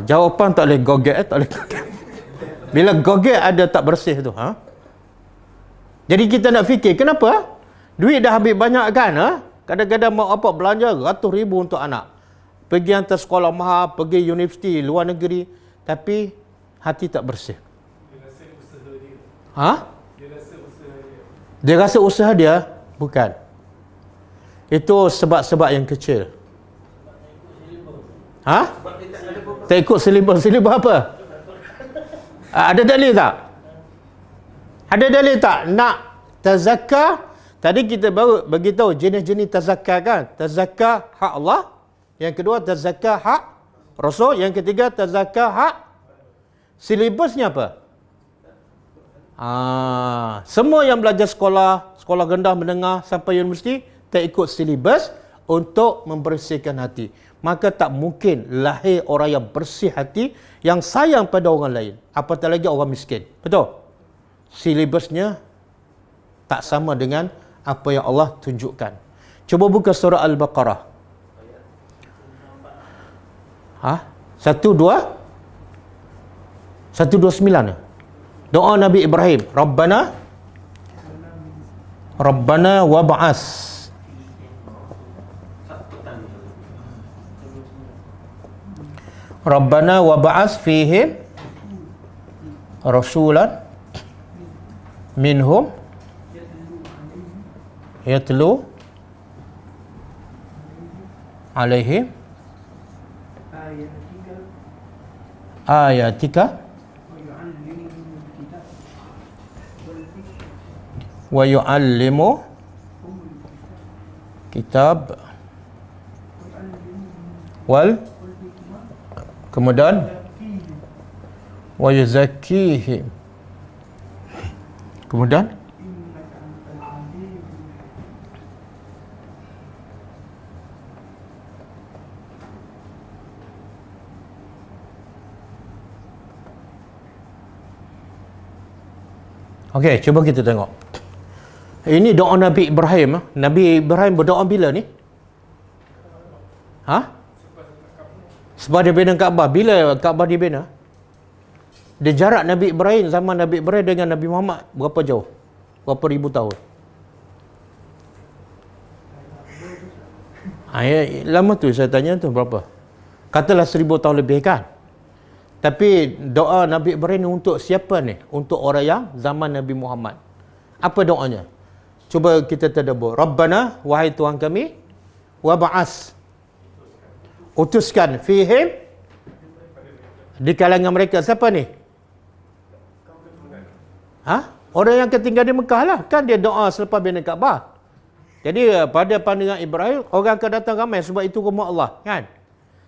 Jawapan tak boleh goget, tak boleh goget. Bila goget ada tak bersih tu, Jadi kita nak fikir, kenapa? Duit dah habis banyak kan, Kadang-kadang mak bapak belanja ratus ribu untuk anak. Pergi hantar sekolah mahal, pergi universiti luar negeri, tapi hati tak bersih. Dia rasa usaha dia. Dia rasa usaha dia. Dia rasa usaha dia? Bukan. Itu sebab-sebab yang kecil. Sebab dia tak ada apa-apa. Tak ikut silibus. Silibus apa? Ada dalil tak? Ada dalil tak? Nak tazakar. Tadi kita baru beritahu jenis-jenis tazakar kan? Tazakar hak Allah. Yang kedua tazakar hak Rasul. Yang ketiga tazakar hak. Silibusnya apa? Semua yang belajar sekolah rendah, menengah sampai universiti tak ikut silibus untuk membersihkan hati. Maka tak mungkin lahir orang yang bersih hati, yang sayang pada orang lain, apatah lagi orang miskin. Betul? Silibusnya tak sama dengan apa yang Allah tunjukkan. Cuba buka surah Al-Baqarah. 129. Doa Nabi Ibrahim. Rabbana wab'as. Rabbana wab'as fihim rasulan minhum yatlu alaihim ayatika wa yu'allimu kitab wal kemudian wa yuzakkihim kemudian okey, cuba kita tengok. Ini doa Nabi Ibrahim. Nabi Ibrahim berdoa bila ni? Sebab dia bina Kaabah. Bila Kaabah dibina? Dia jarak Nabi Ibrahim, zaman Nabi Ibrahim dengan Nabi Muhammad berapa jauh? Berapa ribu tahun? Lama tu saya tanya tu berapa? Katalah 1000 tahun lebih kan? Tapi doa Nabi Ibrahim untuk siapa ni? Untuk orang yang zaman Nabi Muhammad. Apa doanya? Cuba kita tadabbur. Rabbana, wahai Tuhan kami, wa ba'as. Utuskan fihim, di kalangan mereka. Siapa ni? Orang yang ketinggalan di Mekah lah. Kan dia doa selepas bina Kaabah. Jadi pada pandangan Ibrahim, orang akan datang ramai sebab itu rumah Allah, kan?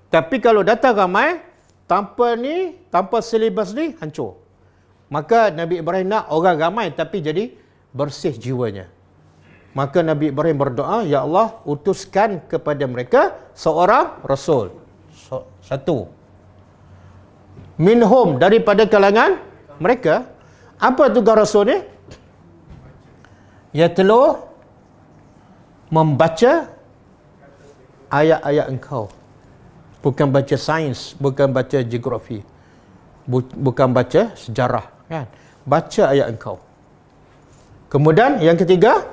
Tapi kalau datang ramai tanpa silibus ni, hancur. Maka Nabi Ibrahim nak orang ramai tapi jadi bersih jiwanya. Maka Nabi Ibrahim berdoa, ya Allah, utuskan kepada mereka seorang rasul. Satu. Minhum, daripada kalangan mereka. Apa tugas rasul ni? Yatlu, membaca ayat-ayat engkau. Bukan baca sains, bukan baca geografi, bukan baca sejarah, kan? Baca ayat engkau. Kemudian yang ketiga,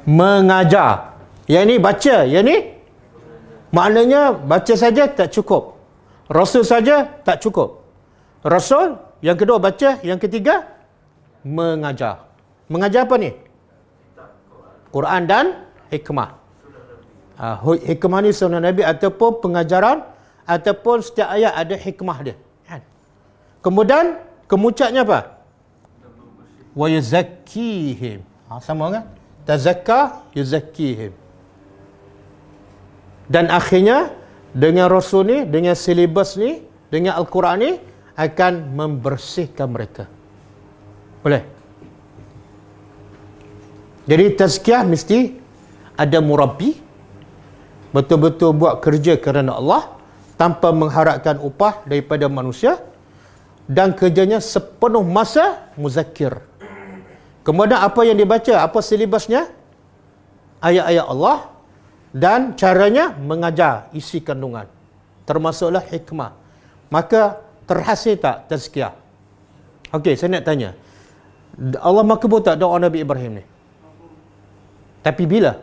mengajar. Yang ni baca, yang ni maknanya baca saja tak cukup. Rasul saja tak cukup. Rasul, yang kedua baca, yang ketiga mengajar. Mengajar apa ni? Quran dan hikmah. Hikmah ni sunnah Nabi ataupun pengajaran ataupun setiap ayat ada hikmah dia, kan? Kemudian kemuncaknya apa? Wa yuzakkihim. Sama kan? Tazakka yuzakkihim. Dan akhirnya dengan Rasul ni, dengan silibus ni, dengan Al-Quran ni akan membersihkan mereka. Boleh? Jadi tazkiyah mesti ada murabbi, betul-betul buat kerja kerana Allah tanpa mengharapkan upah daripada manusia, dan kerjanya sepenuh masa muzakir. Kemudian apa yang dibaca, apa silibusnya? Ayat-ayat Allah, dan caranya mengajar isi kandungan, termasuklah hikmah. Maka terhasil tak tazkiyah? Okey, saya nak tanya, Allah makbul tak doa Nabi Ibrahim ni? Tapi bila?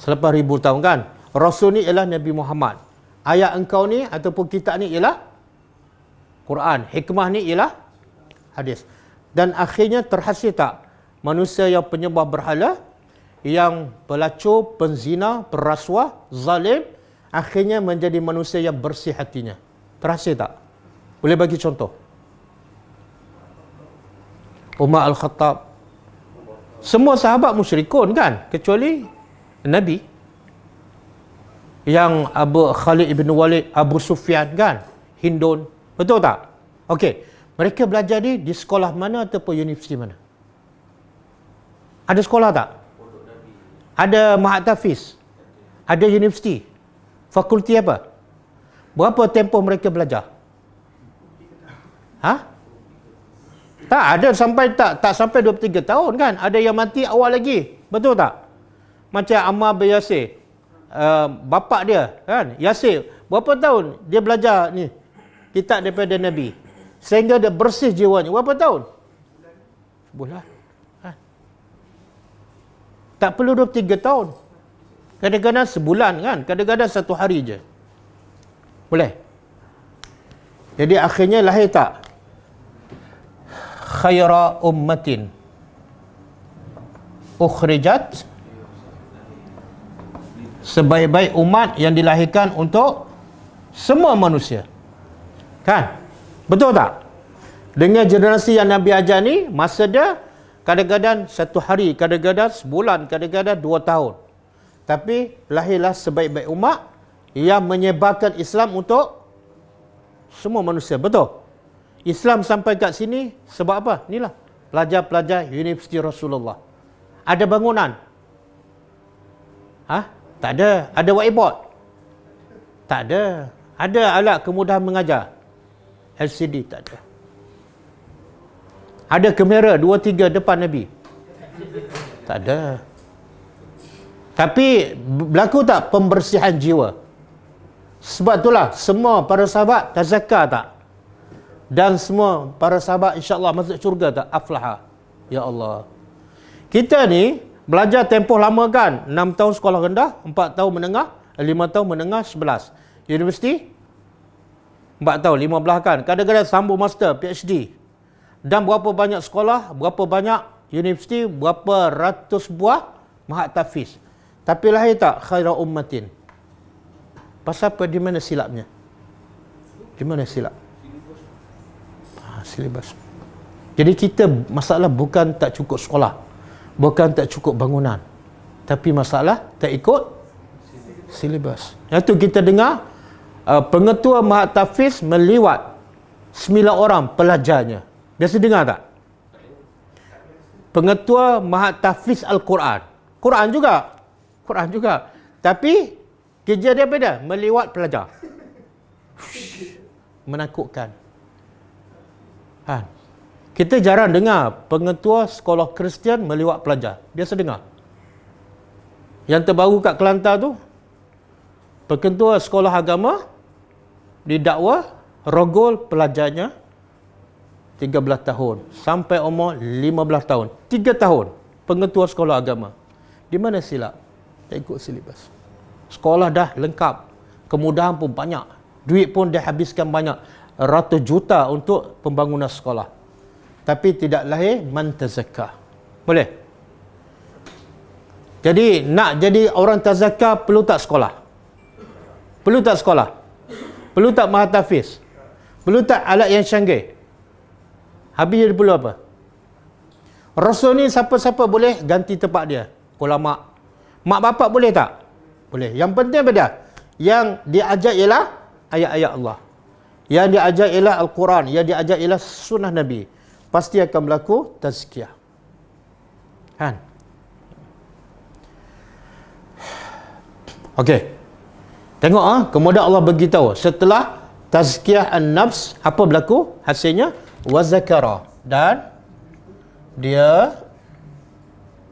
Selepas 1000 tahun, kan? Rasul ni ialah Nabi Muhammad. Ayat engkau ni ataupun kitab ni ialah Quran. Hikmah ni ialah hadis. Dan akhirnya terhasil tak manusia yang penyembah berhala, yang pelacur, penzina, perasuah, zalim, akhirnya menjadi manusia yang bersih hatinya? Terhasil tak? Boleh bagi contoh? Umar Al-Khattab. Semua sahabat musyrikun, kan? Kecuali Nabi. Yang Abu Khalid ibn Walid, Abu Sufyan, kan? Hindun. Betul tak? Okey. Mereka belajar di sekolah mana ataupun universiti mana? Ada sekolah tak? Ada Mahat Tafiz? Ada universiti? Fakulti apa? Berapa tempoh mereka belajar? Tak ada sampai tak sampai 23 tahun, kan? Ada yang mati awal lagi. Betul tak? Macam Ammar bin Yasir. Bapak dia, kan? Yasir. Berapa tahun dia belajar ni kitab daripada Nabi? Sehingga dia bersih jiwanya. Berapa tahun? Sebulan. Tak perlu 23 tahun. Kadang-kadang sebulan, kan? Kadang-kadang 1 hari je. Boleh? Jadi akhirnya lahir tak? Khaira ummatin ukhrijat, sebaik-baik umat yang dilahirkan untuk semua manusia, kan? Betul tak? Dengan generasi yang Nabi ajar ni, masa dia kadang-kadang 1 hari, kadang-kadang sebulan, kadang-kadang 2 tahun. Tapi lahirlah sebaik-baik umat yang menyebarkan Islam untuk semua manusia. Betul? Islam sampai kat sini sebab apa? Inilah pelajar-pelajar Universiti Rasulullah. Ada bangunan? Tak ada. Ada whiteboard? Tak ada. Ada alat kemudahan mengajar? LCD? Tak ada. Ada kamera 2-3 depan Nabi? Tak ada. Tapi berlaku tak pembersihan jiwa? Sebab itulah semua para sahabat tazakar tak? Dan semua para sahabat insya-Allah masuk syurga tak? Aflaha. Ya Allah. Kita ni belajar tempoh lama, kan? 6 tahun sekolah rendah, 4 tahun menengah, 5 tahun menengah, 11. Universiti 4 tahun, 15, kan? Kadang-kadang sambung master, PhD. Dan berapa banyak sekolah, berapa banyak universiti, berapa ratus buah Mahat tahfiz. Tapi lahir tak khaira ummatin? Pasal apa? Di mana silapnya? Di mana silap? Silibus. Jadi kita masalah bukan tak cukup sekolah, bukan tak cukup bangunan, tapi masalah tak ikut silibus. Yang tu kita dengar pengetua Mahat Tahfiz meliwat 9 orang pelajarnya. Biasa dengar tak? Pengetua Mahat Tahfiz Al-Quran. Quran juga. Tapi kerja dia beda, meliwat pelajar. Menakutkan. Kita jarang dengar pengetua sekolah Kristian meliwat pelajar. Biasa dengar. Yang terbaru kat Kelantan tu, pengetua sekolah agama didakwa rogol pelajarnya 13 tahun sampai umur 15 tahun. 3 tahun pengetua sekolah agama. Di mana silap? Tak ikut silibus. Sekolah dah lengkap, kemudahan pun banyak, duit pun dah habiskan banyak, ratus juta untuk pembangunan sekolah. Tapi tidak lahir man tazakka. Boleh? Jadi nak jadi orang tazakka perlu tak sekolah? Perlu tak sekolah? Perlu tak Mahat Tahfiz? Perlu tak alat yang canggih? Habis dia perlu apa? Rasul ni siapa-siapa boleh ganti tempat dia. Ulama. Mak bapak boleh tak? Boleh. Yang penting apa dia? Yang diajar ialah ayat-ayat Allah. Yang diajar ialah Al-Quran. Yang diajar ialah sunnah Nabi. Pasti akan berlaku tazkiyah. Kan? Okey. Tengok kemudian Allah beritahu setelah tazkiyah an-nafs apa berlaku? Hasilnya wa zakara, dan dia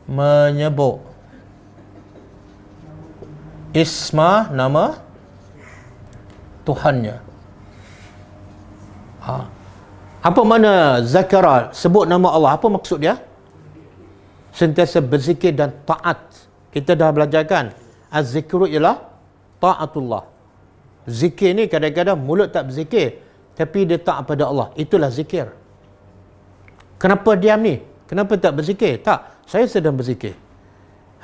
menyebut isma, nama Tuhannya. Apa makna zakara? Sebut nama Allah. Apa maksud dia? Sentiasa berzikir dan taat. Kita dah belajarkan. Az-zikru ialah ta'atullah. Zikir ni kadang-kadang mulut tak berzikir, tapi dia taat pada Allah. Itulah zikir. Kenapa diam ni? Kenapa tak berzikir? Tak. Saya sedang berzikir.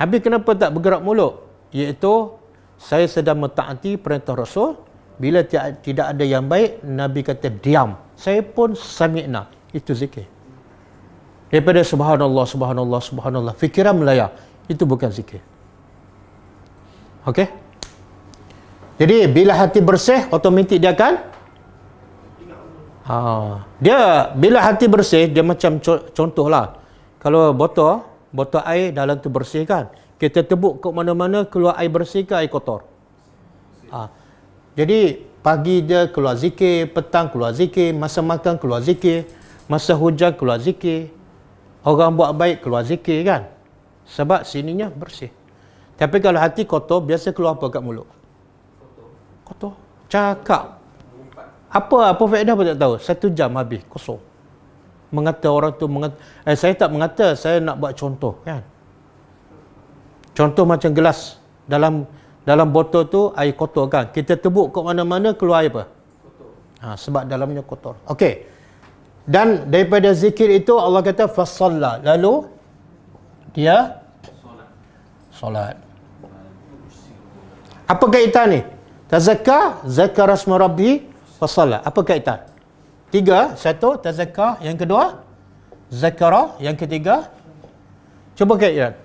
Habis kenapa tak bergerak mulut? Iaitu saya sedang mentaati perintah Rasul. Bila tidak ada yang baik, Nabi kata diam. Saya pun sami'na. Itu zikir. Daripada subhanallah, subhanallah, subhanallah, fikiran melayar. Itu bukan zikir. Okey? Jadi bila hati bersih, otomatik dia akan dia bila hati bersih, dia macam contohlah. Kalau botol air dalam tu bersih kan. Kita tebuk ke mana-mana, keluar air bersih ke air kotor? Jadi pagi dia keluar zikir, petang keluar zikir, masa makan keluar zikir, masa hujan keluar zikir, orang buat baik keluar zikir kan. Sebab sininya bersih. Tapi kalau hati kotor, biasa keluar apa kat mulut? Kotor. Cakap. Apa faedah pun tak tahu. 1 jam habis, kosong. Mengata orang tu, saya tak mengata, saya nak buat contoh kan. Contoh macam gelas. Dalam botol tu air kotor kan. Kita tebuk ke mana-mana, keluar air apa? Kotor. Sebab dalamnya kotor. Okey. Dan daripada zikir itu Allah kata fasalla. Lalu dia solat. Apa kaitan ni? Tazakka, zakara asma rabbi, fasalla. Apa kaitan? 3, 1 tazakka, yang kedua zakara, yang ketiga cuba kaitan.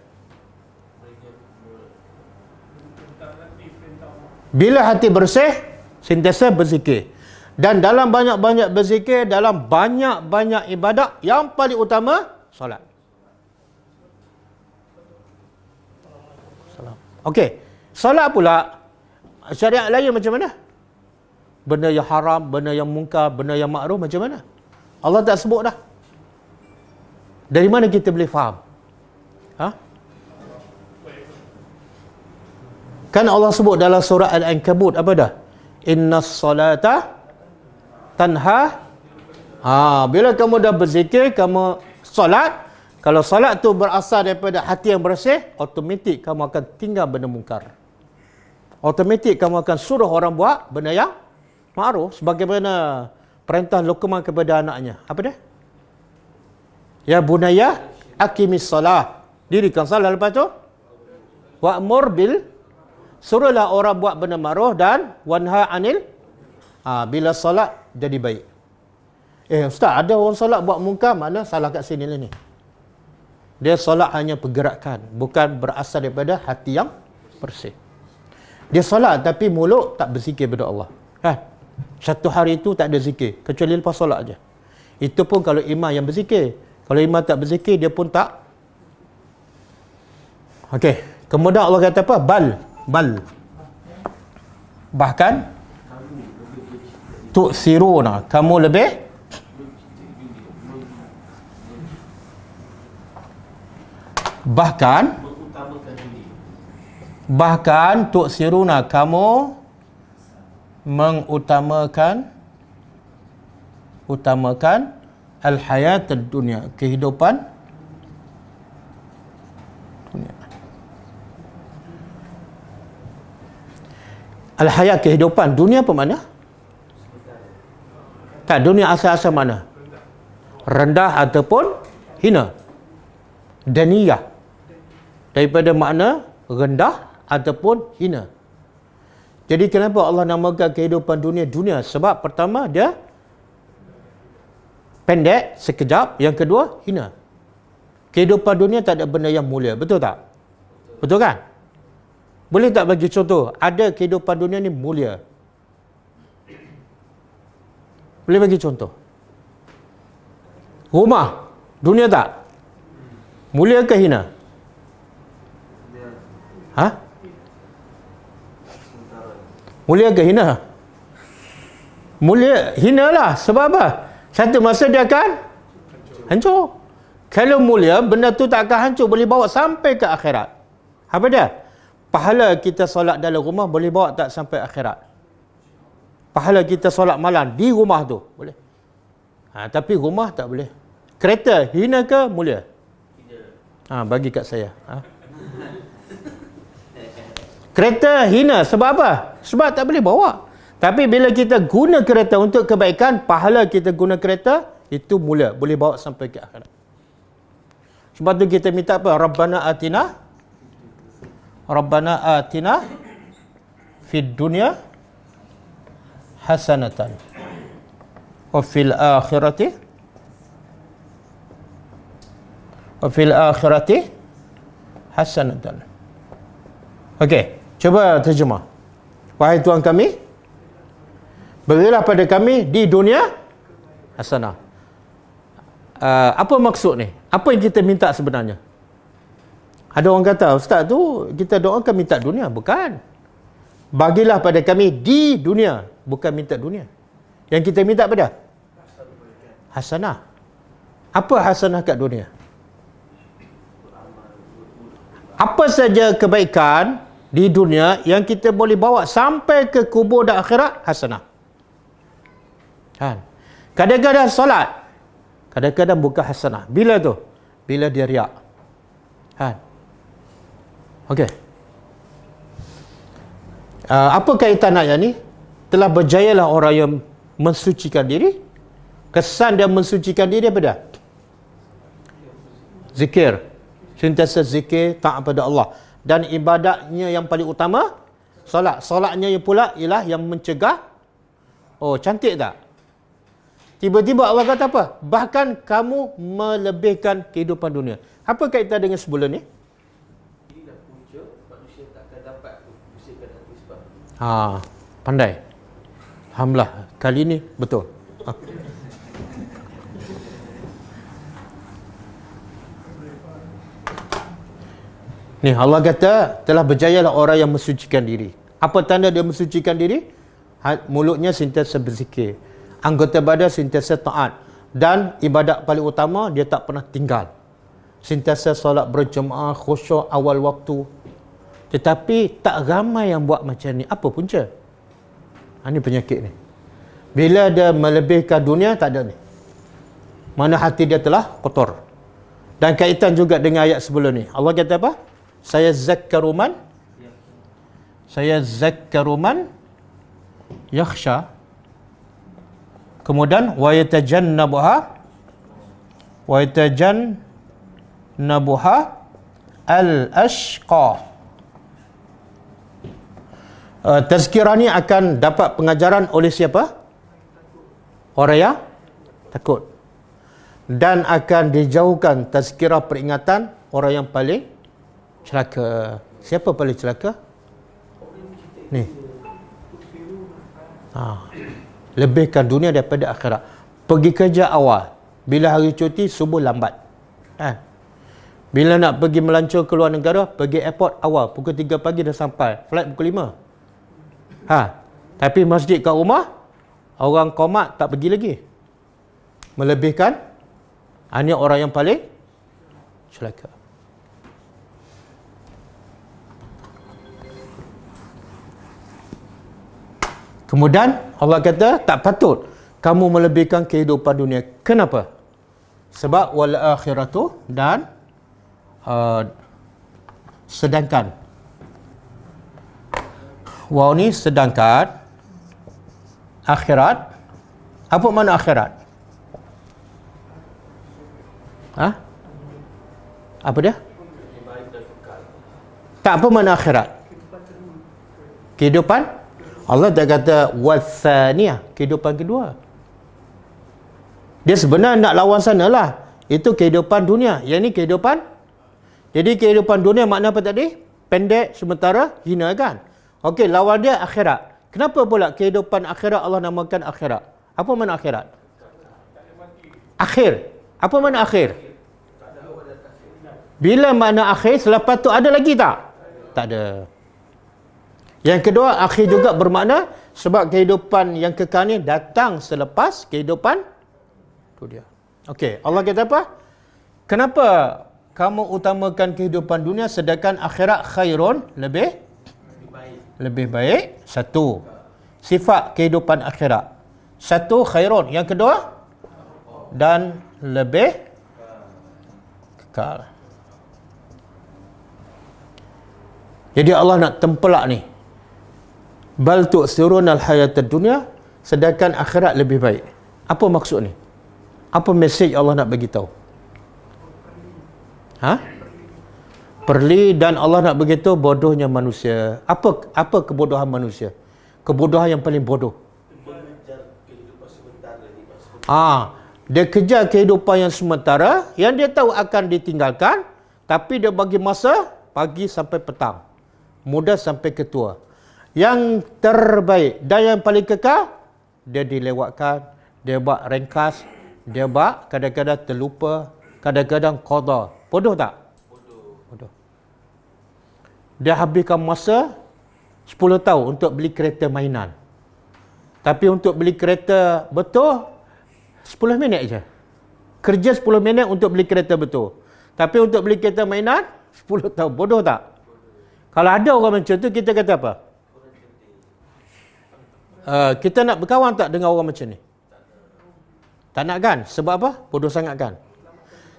Bila hati bersih, sentiasa berzikir. Dan dalam banyak-banyak berzikir, dalam banyak-banyak ibadat, yang paling utama, solat. Okey. Solat pula, syariat lain macam mana? Benda yang haram, benda yang mungkar, benda yang makruh macam mana? Allah tak sebut dah. Dari mana kita boleh faham? Kan Allah sebut dalam surah Al-Ankabut apa dah? Innas salata tanha. Bila kamu dah berzikir, kamu solat. Kalau solat tu berasal daripada hati yang bersih, automatik kamu akan tinggal benda mungkar. Automatik kamu akan suruh orang buat benda yang ma'ruf, sebagaimana perintah Luqman kepada anaknya. Apa dia? Ya bunayya aqimis salah. Dirikan salat, lepas tu Wa'mur bil, suruhlah orang buat benda ma'ruf dan wanha anil. Bila solat jadi baik. Ustaz, ada orang solat buat munkar, mana salah kat sini lah ni. Dia solat hanya pergerakan, bukan berasal daripada hati yang bersih. Dia solat tapi mulut tak berzikir kepada Allah. Satu hari itu tak ada zikir, kecuali lepas solat aja. Itu pun kalau imam yang berzikir. Kalau imam tak berzikir, dia pun tak. Okey. Kemudian Allah kata apa? Bal. Bahkan tu'siruna, kamu lebih bahkan tu'siruna, kamu mengutamakan al-hayat ad-dunya, kehidupan dunia. Al-hayat, kehidupan dunia apa mana? Tak, dunia asal-asal mana? Rendah ataupun hina. Daniyah, daripada makna rendah ataupun hina. Jadi kenapa Allah namakan kehidupan dunia? Sebab pertama dia pendek, sekejap. Yang kedua, hina. Kehidupan dunia tak ada benda yang mulia. Betul tak? Betul kan? Boleh tak bagi contoh? Ada kehidupan dunia ni mulia. Boleh bagi contoh? Rumah dunia tak? Mulia ke hina? Mulia ke hina? Mulia, hina lah. Sebab apa? Satu masa dia akan hancur. Kalau mulia, benda tu tak akan hancur, boleh bawa sampai ke akhirat. Apa dia? Pahala kita solat dalam rumah boleh bawa tak sampai akhirat. Pahala kita solat malam di rumah tu boleh. Tapi rumah tak boleh. Kereta hina ke mulia? Bagi kat saya. Kereta hina sebab apa? Sebab tak boleh bawa. Tapi bila kita guna kereta untuk kebaikan, pahala kita guna kereta itu mulia, boleh bawa sampai ke akhirat. Sebab tu kita minta apa? Rabbana atina fid dunya hasanatan wa fil akhirati hasanatan. Okey, cuba terjemah. Wahai Tuhan kami, berilah pada kami di dunia hasanah. Apa maksud ni? Apa yang kita minta sebenarnya? Ada orang kata, Ustaz tu kita doakan minta dunia. Bukan. Bagilah pada kami di dunia. Bukan minta dunia. Yang kita minta apa dia? Hasanah. Apa hasanah kat dunia? Apa saja kebaikan di dunia yang kita boleh bawa sampai ke kubur dan akhirat, hasanah. Kan? Kadang-kadang solat, kadang-kadang bukan hasanah. Bila tu? Bila dia riak. Kan? Okey. Apa kaitan ayat ni? Telah berjayalah orang yang mensucikan diri. Kesan dia mensucikan diri apa dia? Zikir. Sentiasa zikir, taat pada Allah. Dan ibadatnya yang paling utama, solat. Solatnya pula ialah yang mencegah. Oh, cantik tak? Tiba-tiba Allah kata apa? Bahkan kamu melebihkan kehidupan dunia. Apa kaitan dengan sebelum ni? Ini dah punca manusia takkan dapat bersihkan hati sebab. Pandai. Alhamdulillah. Kali ni betul. Ni Allah kata telah berjayalah orang yang mensucikan diri. Apa tanda dia mensucikan diri? Mulutnya sentiasa berzikir. Anggota badan sentiasa taat. Dan ibadat paling utama dia tak pernah tinggal. Sentiasa solat berjemaah, khusyuk awal waktu. Tetapi tak ramai yang buat macam ni. Apa punca? Ini penyakit ni. Bila dia melebihkan dunia, tak ada ni. Mana hati dia telah kotor. Dan kaitan juga dengan ayat sebelum ni. Allah kata apa? Saya zakkaruman yakhsha. Kemudian wa yatajannabuha al-ashqa. Tazkirah ni akan dapat pengajaran oleh siapa? Orang yang takut. Dan akan dijauhkan tazkirah peringatan orang yang paling celaka. Siapa paling celaka? Ni. Lebihkan dunia daripada akhirat. Pergi kerja awal. Bila hari cuti, subuh lambat. Bila nak pergi melancur ke luar negara, pergi airport awal. Pukul 3 pagi dah sampai. Flight pukul 5. Tapi masjid kat rumah, orang qomat tak pergi lagi. Melebihkan, hanya orang yang paling celaka. Kemudian Allah kata tak patut kamu melebihkan kehidupan dunia. Kenapa? Sebab wal akhiratu dan sedangkan. Wow ni sedangkan akhirat. Apa makna akhirat? Apa dia? Tak, apa makna akhirat? Kehidupan? Allah tak kata wathaniyah, kehidupan kedua. Dia sebenarnya nak lawan sana lah. Itu kehidupan dunia. Yang ni kehidupan. Jadi kehidupan dunia makna apa tadi? Pendek, sementara, hina kan? Okey, lawan dia akhirat. Kenapa pula kehidupan akhirat Allah namakan akhirat? Apa makna akhirat? Akhir. Apa makna akhir? Bila makna akhir, selepas tu ada lagi tak? Tak ada. Yang kedua, akhir juga bermakna sebab kehidupan yang kekal ni datang selepas kehidupan dunia. Okey, Allah kata apa? Kenapa kamu utamakan kehidupan dunia sedangkan akhirat khairun, lebih baik? Satu, sifat kehidupan akhirat. Satu, khairun. Yang kedua, dan lebih kekal. Jadi Allah nak tempelak ni. Bal tu'thirunal hayatad dunya, sedangkan akhirat lebih baik. Apa maksud ni? Apa mesej Allah nak bagi tahu? Perli, dan Allah nak beritahu bodohnya manusia. Apa kebodohan manusia? Kebodohan yang paling bodoh. Dia kejar kehidupan yang sementara, yang dia tahu akan ditinggalkan, tapi dia bagi masa pagi sampai petang, muda sampai ketua. Yang terbaik dan yang paling kekal, dia dilewatkan, dia buat ringkas, dia buat kadang-kadang terlupa, kadang-kadang qada. Bodoh tak? Bodoh. Dia habiskan masa 10 tahun untuk beli kereta mainan. Tapi untuk beli kereta betul 10 minit je. Kerja 10 minit untuk beli kereta betul. Tapi untuk beli kereta mainan 10 tahun. Bodoh tak? Kalau ada orang macam tu, kita kata apa? Kita nak berkawan tak dengan orang macam ni? Tak nak kan? Sebab apa? Bodoh sangat kan?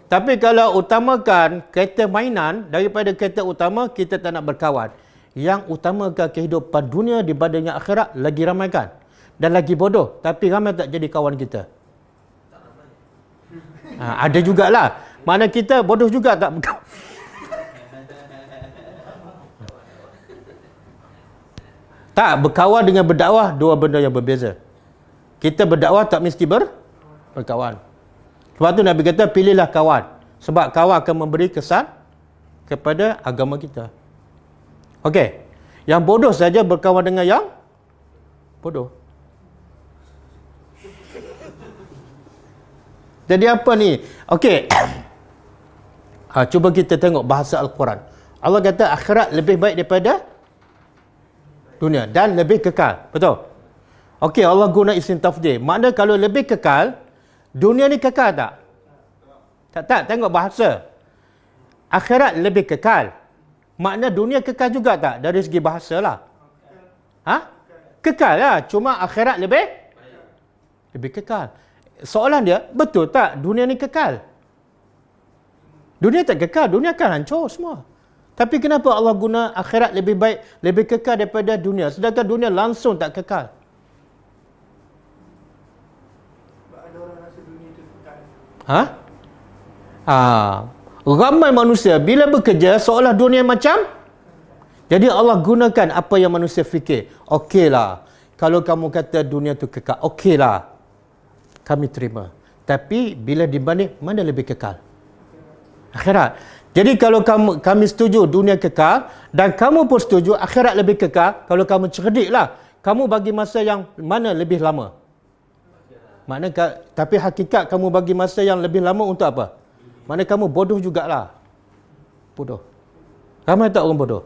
Tapi kalau utamakan kereta mainan daripada kereta utama, kita tak nak berkawan. Yang utamakan kehidupan dunia dibandingkan akhirat, lagi ramai kan? Dan lagi bodoh. Tapi ramai tak jadi kawan kita. Ada jugalah. Mana kita bodoh juga tak berkawan. Tak, berkawan dengan berdakwah dua benda yang berbeza. Kita berdakwah tak mesti berkawan. Sebab tu Nabi kata pilihlah kawan. Sebab kawan akan memberi kesan kepada agama kita. Okey. Yang bodoh saja berkawan dengan yang bodoh. Jadi apa ni? Okey. Cuba kita tengok bahasa Al-Quran. Allah kata akhirat lebih baik daripada dunia dan lebih kekal. Betul? Okey, Allah guna isim tafdhil. Makna kalau lebih kekal, dunia ni kekal tak? Tak. Tengok bahasa. Akhirat lebih kekal. Makna dunia kekal juga tak? Dari segi bahasa lah. Kekal lah. Cuma akhirat lebih kekal. Soalan dia, betul tak dunia ni kekal? Dunia tak kekal. Dunia akan hancur semua. Tapi kenapa Allah guna akhirat lebih baik, lebih kekal daripada dunia, sedangkan dunia langsung tak kekal? Ada orang rasa dunia itu kekal. Ramai manusia bila bekerja seolah dunia macam. Jadi Allah gunakan apa yang manusia fikir. Okeylah, kalau kamu kata dunia tu kekal, okeylah, kami terima. Tapi bila dibanding, mana lebih kekal? Akhirat. Jadi kalau kami setuju dunia kekal, dan kamu pun setuju akhirat lebih kekal, kalau kamu cerdiklah, kamu bagi masa yang mana lebih lama? Tapi hakikat kamu bagi masa yang lebih lama untuk apa? Mana kamu bodoh jugalah. Bodoh. Ramai tak orang bodoh?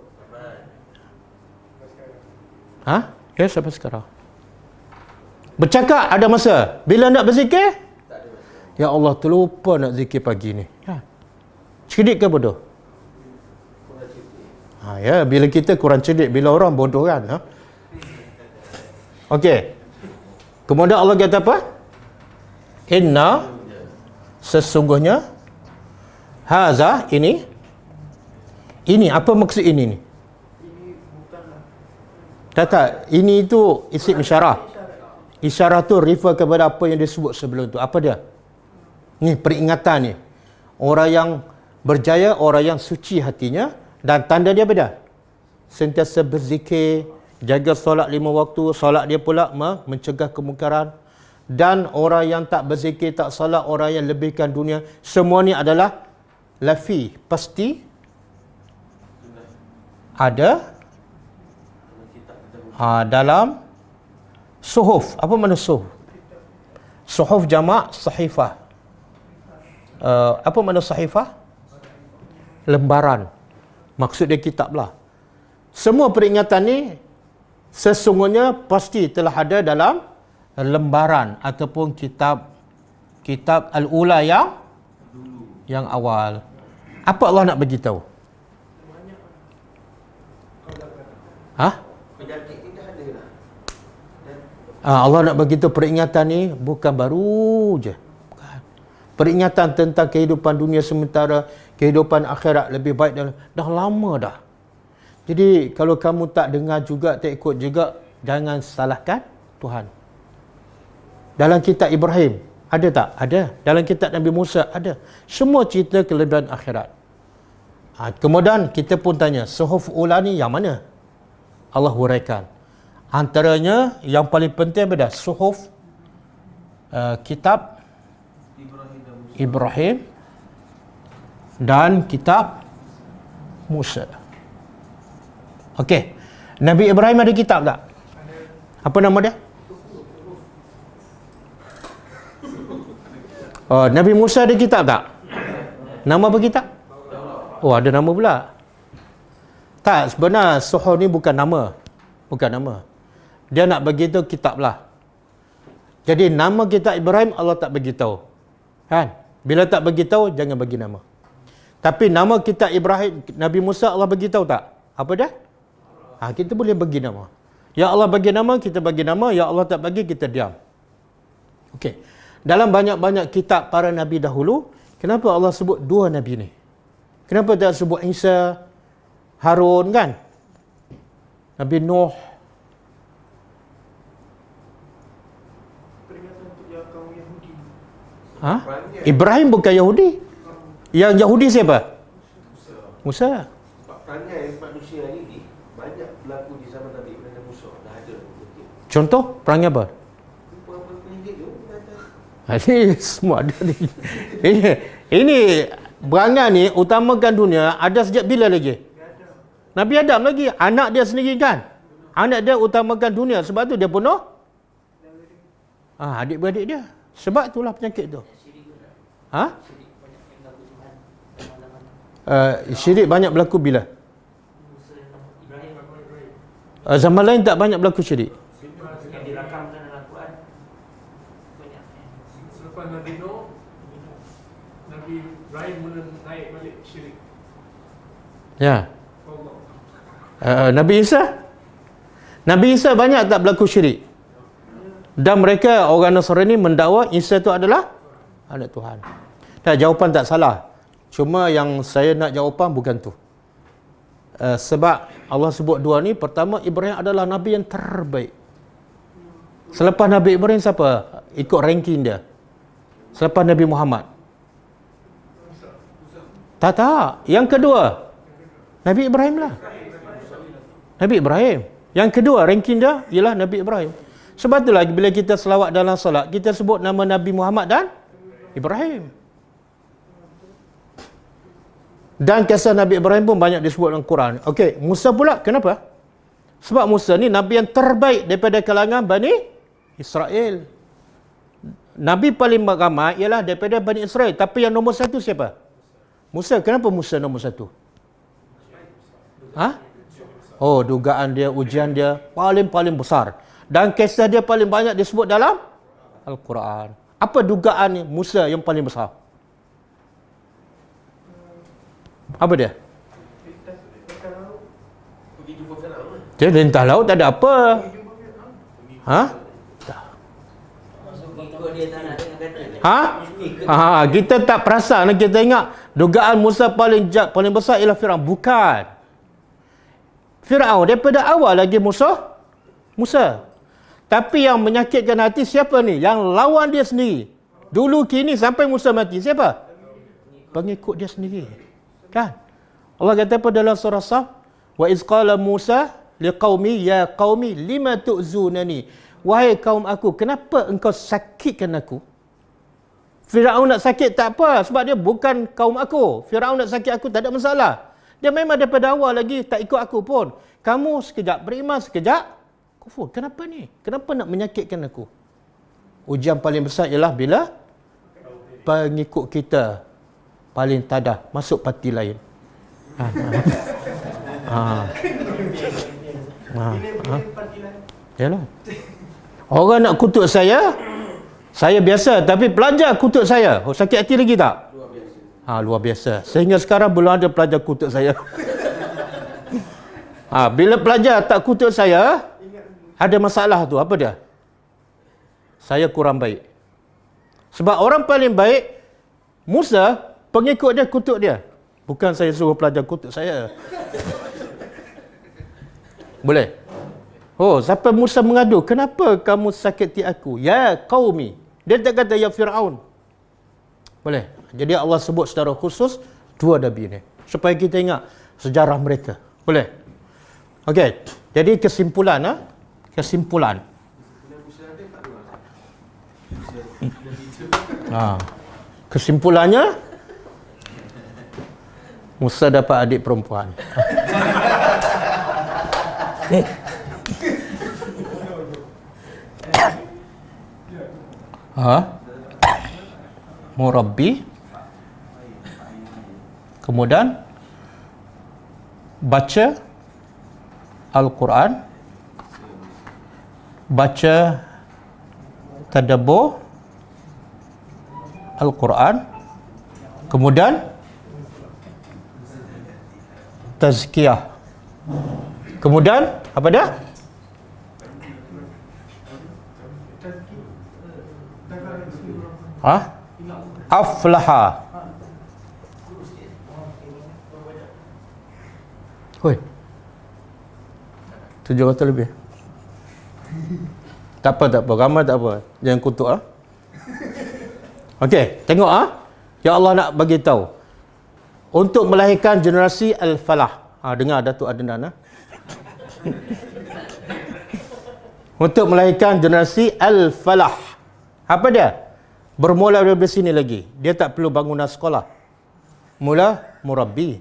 Ha? Ya, sampai sekarang. Bercakap ada masa. Bila nak berzikir? Ya Allah, terlupa nak zikir pagi ni. Ya. Cerdik ke bodoh? Ya, bila kita kurang cerdik, bila orang bodoh kan. Ha? Okey. Kemudian Allah kata apa? Inna, sesungguhnya, haza, ini apa maksud ini ni? Tak, ini itu isim isyarah. Isyarah tu refer kepada apa yang disebut sebelum tu. Apa dia? Ni peringatan ni. Orang yang berjaya, orang yang suci hatinya, dan tanda dia beda. Sentiasa berzikir, jaga solat 5 waktu, solat dia pula mencegah kemungkaran. Dan orang yang tak berzikir, tak solat, orang yang lebihkan dunia, semua ni adalah lafi, pasti ada dalam suhuf. Apa makna suhuf? Suhuf jamak sahifah. Apa makna sahifah? Lembaran. Maksud dia kitab lah. Semua peringatan ni sesungguhnya pasti telah ada dalam lembaran ataupun kitab al-ula yang awal. Apa Allah nak bagi tahu? Penyakit ni dah ada lah. Allah nak bagi tahu peringatan ni bukan baru je. Bukan. Peringatan tentang kehidupan dunia sementara, kehidupan akhirat lebih baik dah lama dah. Jadi kalau kamu tak dengar juga, tak ikut juga, jangan salahkan Tuhan. Dalam kitab Ibrahim, ada tak? Ada. Dalam kitab Nabi Musa, ada. Semua cerita kelebihan akhirat. Kemudian kita pun tanya, suhuf ula ni yang mana? Allah huraikan. Antaranya yang paling penting beda, suhuf kitab Ibrahim dan kitab Musa. Okey. Nabi Ibrahim ada kitab tak? Apa nama dia? Nabi Musa ada kitab tak? Nama apa kitab? Oh, ada nama pula. Tak, sebenarnya suhuf ni bukan nama. Bukan nama. Dia nak bagi tahu kitab lah. Jadi nama kitab Ibrahim Allah tak bagi tahu. Kan? Bila tak bagi tahu, jangan bagi nama. Tapi nama kitab Ibrahim, Nabi Musa Allah bagi tahu tak? Apa dia? Kita boleh bagi nama. Ya Allah bagi nama, kita bagi nama. Ya Allah tak bagi, kita diam. Okey. Dalam banyak-banyak kitab para Nabi dahulu, kenapa Allah sebut dua Nabi ni? Kenapa tak sebut Isa, Harun kan? Nabi Nuh. Peringatan untuk yang kaum Yahudi. Ibrahim bukan Yahudi. Yang Yahudi siapa? Musa. Perangai manusia hari ni banyak berlaku di zaman Nabi Ibrahim dan Musa. Dah ada. Contoh, perangai apa? Ini semua ada ni. Ini berangan ni utamakan dunia ada sejak bila lagi? Nabi Adam lagi, anak dia sendiri kan? Anak dia utamakan dunia, sebab tu dia bunuh adik-beradik dia. Sebab itulah penyakit tu. Syirik banyak berlaku bila? Zaman lain tak banyak berlaku syirik. Selepas Nabi Nuh, Nabi Ibrahim mula naik balik syirik. Ya. Allah. Nabi Isa banyak tak berlaku syirik. Dan mereka orang Nasrani mendakwa Isa itu adalah anak Tuhan. Jawapan tak salah. Cuma yang saya nak jawapan bukan tu. Sebab Allah sebut dua ni, pertama Ibrahim adalah Nabi yang terbaik. Selepas Nabi Ibrahim siapa? Ikut ranking dia. Selepas Nabi Muhammad. Tak. Yang kedua, Nabi Ibrahim lah. Nabi Ibrahim. Yang kedua ranking dia ialah Nabi Ibrahim. Sebab itulah bila kita selawat dalam solat, kita sebut nama Nabi Muhammad dan Ibrahim. Dan kisah Nabi Ibrahim pun banyak disebut dalam Quran. Okey, Musa pula kenapa? Sebab Musa ni Nabi yang terbaik daripada kalangan Bani Israel. Nabi paling ramai ialah daripada Bani Israel. Tapi yang nombor satu siapa? Musa. Kenapa Musa nombor satu? Ha? Oh, dugaan dia, ujian dia paling besar. Dan kisah dia paling banyak disebut dalam Al-Quran. Apa dugaan Musa yang paling besar? Apa dia? Pergi jumpa Firaun. Dia lintah laut tak ada apa. Ha? Kita tak perasan, kita ingat dugaan Musa paling besar ialah Firaun. Bukan. Firaun daripada awal lagi Musa. Tapi yang menyakitkan hati siapa ni? Yang lawan dia sendiri. Dulu kini sampai Musa mati. Siapa? Pengikut dia sendiri. Kan? Allah kata apa dalam surah Saf? Wa iz qala Musa liqaumi ya qaumi lima tu'zunani. Wahai kaum aku, kenapa engkau sakitkan aku? Firaun nak sakit tak apa, sebab dia bukan kaum aku. Firaun nak sakit aku tak ada masalah. Dia memang daripada awal lagi tak ikut aku pun. Kamu sekejap beriman, sekejap kufur. Kenapa ni? Kenapa nak menyakitkan aku? Ujian paling besar ialah bila pengikut kita paling tadah masuk parti lain. Yalah. Orang nak kutuk saya biasa, tapi pelajar kutuk saya. Oh, sakit hati lagi tak? Luar biasa. Sehingga sekarang belum ada pelajar kutuk saya. Bila pelajar tak kutuk saya, ada masalah tu. Apa dia? Saya kurang baik. Sebab orang paling baik, Musa, pengikut dia kutuk dia. Bukan saya suruh pelajar kutuk saya. Boleh? Oh, sampai Musa mengadu, kenapa kamu sakiti aku? Ya qaumi. Dia tak kata ya Firaun. Boleh? Jadi Allah sebut secara khusus dua Nabi ni supaya kita ingat sejarah mereka. Boleh? Okey. Jadi kesimpulan. Kesimpulannya Musa dapat adik perempuan. Murabbi, kemudian baca Al-Quran, baca tadabbur Al-Quran, kemudian tazkiyah, kemudian apa dia? Aflaha. Hoi. 700 lebih. Tak apa. Ramai tak apa. Jangan kutuk Okey, tengok Ya Allah nak bagi tahu. Untuk melahirkan generasi Al-Falah. Dengar Datuk Adnan Untuk melahirkan generasi Al-Falah. Apa dia? Bermula dari sini lagi. Dia tak perlu bangunan sekolah. Mula murabbi.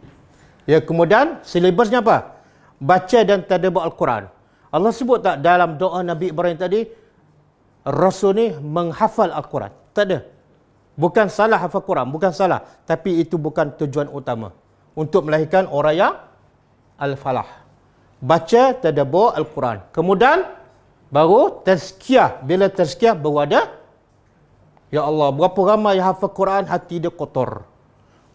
Ya, kemudian silibusnya apa? Baca dan tadabbur Al-Quran. Allah sebut tak dalam doa Nabi Ibrahim tadi, Rasul ni menghafal Al-Quran? Tak ada. Bukan salah hafal Quran, bukan salah. Tapi itu bukan tujuan utama. Untuk melahirkan orang yang Al-Falah. Baca tadabbur Al-Quran. Kemudian baru tazkiyah. Bila tazkiyah baru ada, ya Allah, berapa ramai yang hafal Quran, hati dia kotor.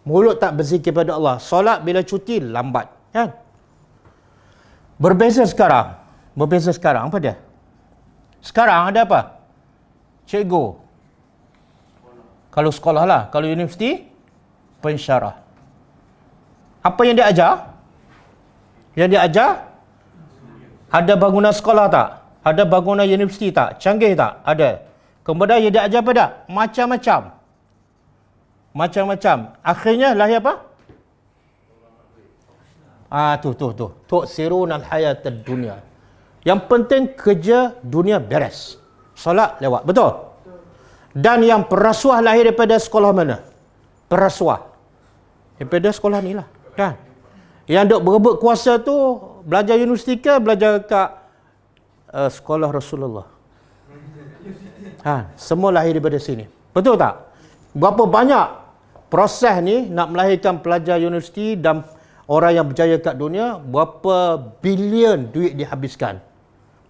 Mulut tak berzikir pada Allah. Solat bila cuti, lambat. Kan? Berbeza sekarang. Apa dia? Sekarang ada apa? Cikgu. Kalau sekolah lah. Kalau universiti, pensyarah. Apa yang dia ajar? Yang dia ajar? Ada bangunan sekolah tak? Ada bangunan universiti tak? Canggih tak? Ada. Kemudian yang dia ajar apa tak? Macam-macam. Akhirnya lahir apa? Tu. Tu'sirunal hayatad dunya. Yang penting kerja dunia beres. Solat lewat. Betul? Dan yang perasuah lahir daripada sekolah mana? Perasuah. Daripada sekolah ni lah. Kan? Yang duk berebut kuasa tu, belajar universiti ke, belajar kat sekolah Rasulullah. Semua lahir daripada sini. Betul tak? Berapa banyak proses ni nak melahirkan pelajar universiti dan orang yang berjaya kat dunia, berapa bilion duit dihabiskan.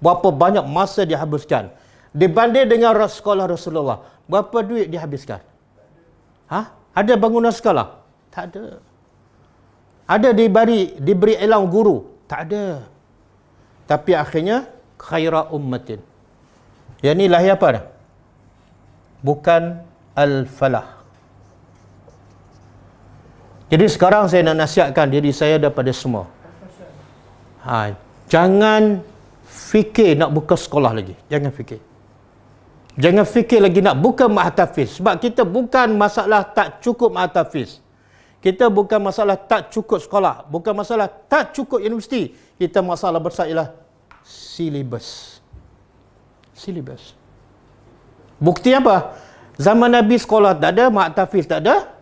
Berapa banyak masa dihabiskan. Dibanding dengan sekolah Rasulullah, berapa duit dihabiskan? Ada bangunan sekolah? Tak ada. Ada diberi elang guru? Tak ada. Tapi akhirnya khaira ummatin. Yang ni lahir apa dah? Bukan al-falah. Jadi sekarang saya nak nasihatkan diri saya daripada semua. Jangan fikir nak buka sekolah lagi. Jangan fikir. Jangan fikir lagi nak buka mahtafiz. Sebab kita bukan masalah tak cukup mahtafiz. Kita bukan masalah tak cukup sekolah. Bukan masalah tak cukup universiti. Kita masalah besar ialah silibus. Silibus. Bukti apa? Zaman Nabi sekolah tak ada, mahtafiz tak ada,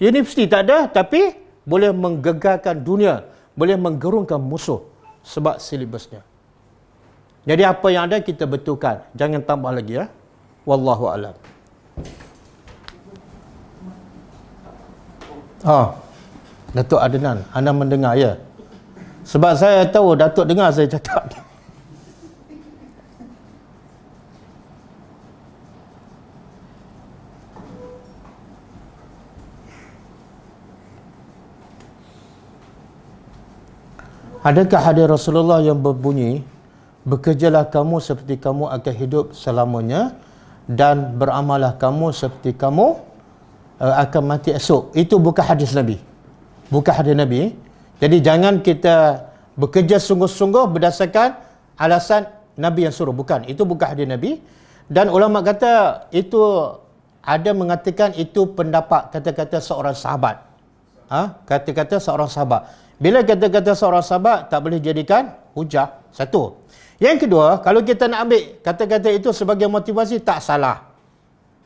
universiti tak ada, tapi boleh menggegarkan dunia, boleh menggerungkan musuh sebab silibusnya. Jadi apa yang ada kita betulkan, jangan tambah lagi ya. Wallahu a'lam. Datuk Adnan, anda mendengar ya? Sebab saya tahu Datuk dengar saya cakap. Adakah hadis Rasulullah yang berbunyi, bekerjalah kamu seperti kamu akan hidup selamanya dan beramallah kamu seperti kamu akan mati esok. Itu bukan hadis Nabi. Bukan hadis Nabi. Jadi jangan kita bekerja sungguh-sungguh berdasarkan alasan Nabi yang suruh. Bukan. Itu bukan hadis Nabi. Dan ulama kata itu ada mengatakan itu pendapat kata-kata seorang sahabat. Kata-kata seorang sahabat. Bila kata-kata seorang sahabat tak boleh jadikan hujah. Satu. Yang kedua, kalau kita nak ambil kata-kata itu sebagai motivasi, tak salah.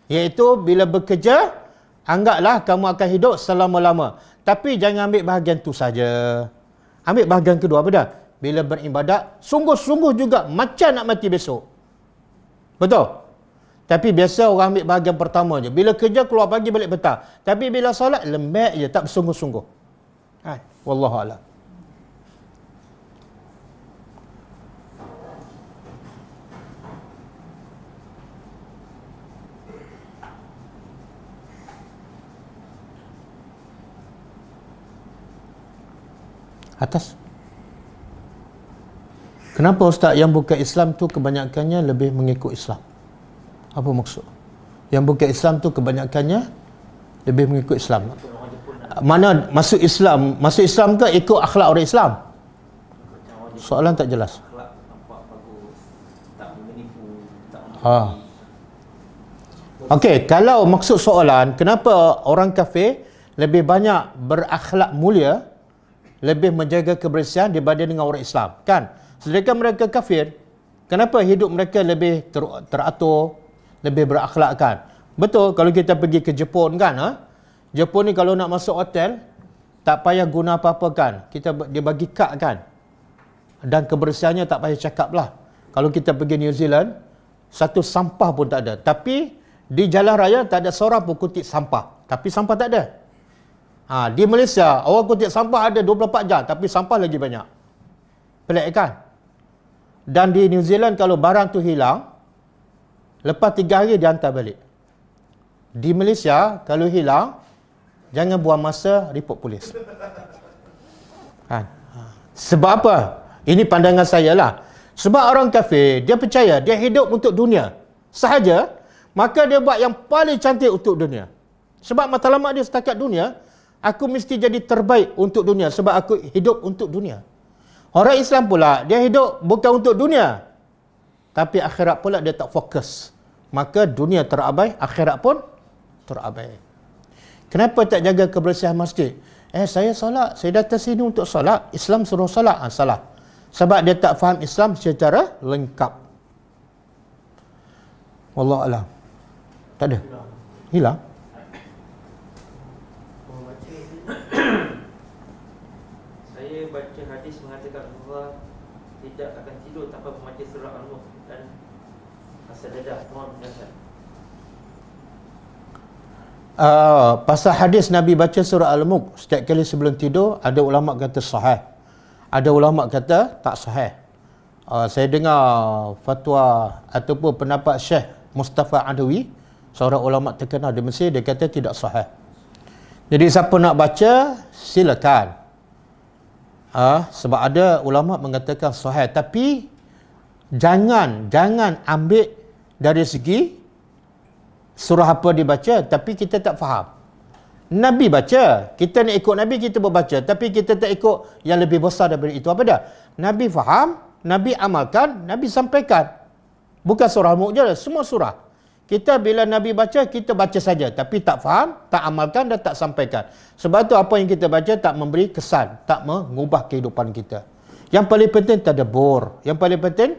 Iaitu bila bekerja, anggaplah kamu akan hidup selama-lama. Tapi jangan ambil bahagian tu saja. Ambil bahagian kedua apa dah? Bila beribadat, sungguh-sungguh juga macam nak mati besok. Betul? Tapi biasa orang ambil bahagian pertama je. Bila kerja keluar pagi balik petang. Tapi bila solat lembek je, tak bersungguh-sungguh. Wallahu a'lam. Atas. Kenapa Ustaz yang bukan Islam tu kebanyakannya lebih mengikut Islam? Apa maksud? Yang bukan Islam tu kebanyakannya lebih mengikut Islam. Mana masuk Islam ke ikut akhlak orang Islam? Soalan tak jelas. Okey, kalau maksud soalan kenapa orang kafir lebih banyak berakhlak mulia, lebih menjaga kebersihan dibanding dengan orang Islam, kan? Sedangkan mereka kafir, kenapa hidup mereka lebih teratur, lebih berakhlak, kan? Betul, kalau kita pergi ke Jepun kan, Jepun ni kalau nak masuk hotel, tak payah guna apa-apa kan. Dia bagi kad kan. Dan kebersihannya tak payah cakap lah. Kalau kita pergi New Zealand, satu sampah pun tak ada. Tapi di jalan raya tak ada seorang pun kutip sampah. Tapi sampah tak ada. Di Malaysia, orang kutip sampah ada 24 jam. Tapi sampah lagi banyak. Pelik kan? Dan di New Zealand kalau barang tu hilang, lepas 3 hari dia hantar balik. Di Malaysia, kalau hilang, jangan buang masa report polis. Sebab apa? Ini pandangan saya lah. Sebab orang kafir, dia percaya dia hidup untuk dunia sahaja, maka dia buat yang paling cantik untuk dunia. Sebab matlamat dia setakat dunia, aku mesti jadi terbaik untuk dunia sebab aku hidup untuk dunia. Orang Islam pula, dia hidup bukan untuk dunia, tapi akhirat pula dia tak fokus. Maka dunia terabai, akhirat pun terabai. Kenapa tak jaga kebersihan masjid? Saya solat, saya datang sini untuk solat, Islam suruh solat, salah. Sebab dia tak faham Islam secara lengkap. Wallahu a'lam. Tak ada. Hilang. Saya baca hadis mengatakan Allah tidak akan tidur tanpa membaca surah Al-Mulk dan As-Sajdah. Mohon penjelasan. Pasal hadis Nabi baca surah Al-Mulk setiap kali sebelum tidur, ada ulama kata sahih, ada ulama kata tak sahih. Saya dengar fatwa ataupun pendapat Syekh Mustafa Adawi, seorang ulama terkenal di Mesir, dia kata tidak sahih. Jadi siapa nak baca silakan. Sebab ada ulama mengatakan sahih, tapi jangan ambil dari segi surah apa dibaca tapi kita tak faham. Nabi baca, kita nak ikut Nabi, kita berbaca, tapi kita tak ikut yang lebih besar daripada itu. Apa dah? Nabi faham, Nabi amalkan, Nabi sampaikan. Bukan surah Al-Mulk je, semua surah. Kita bila Nabi baca, kita baca saja, tapi tak faham, tak amalkan dan tak sampaikan. Sebab tu apa yang kita baca tak memberi kesan, tak mengubah kehidupan kita. Yang paling penting tadabbur, yang paling penting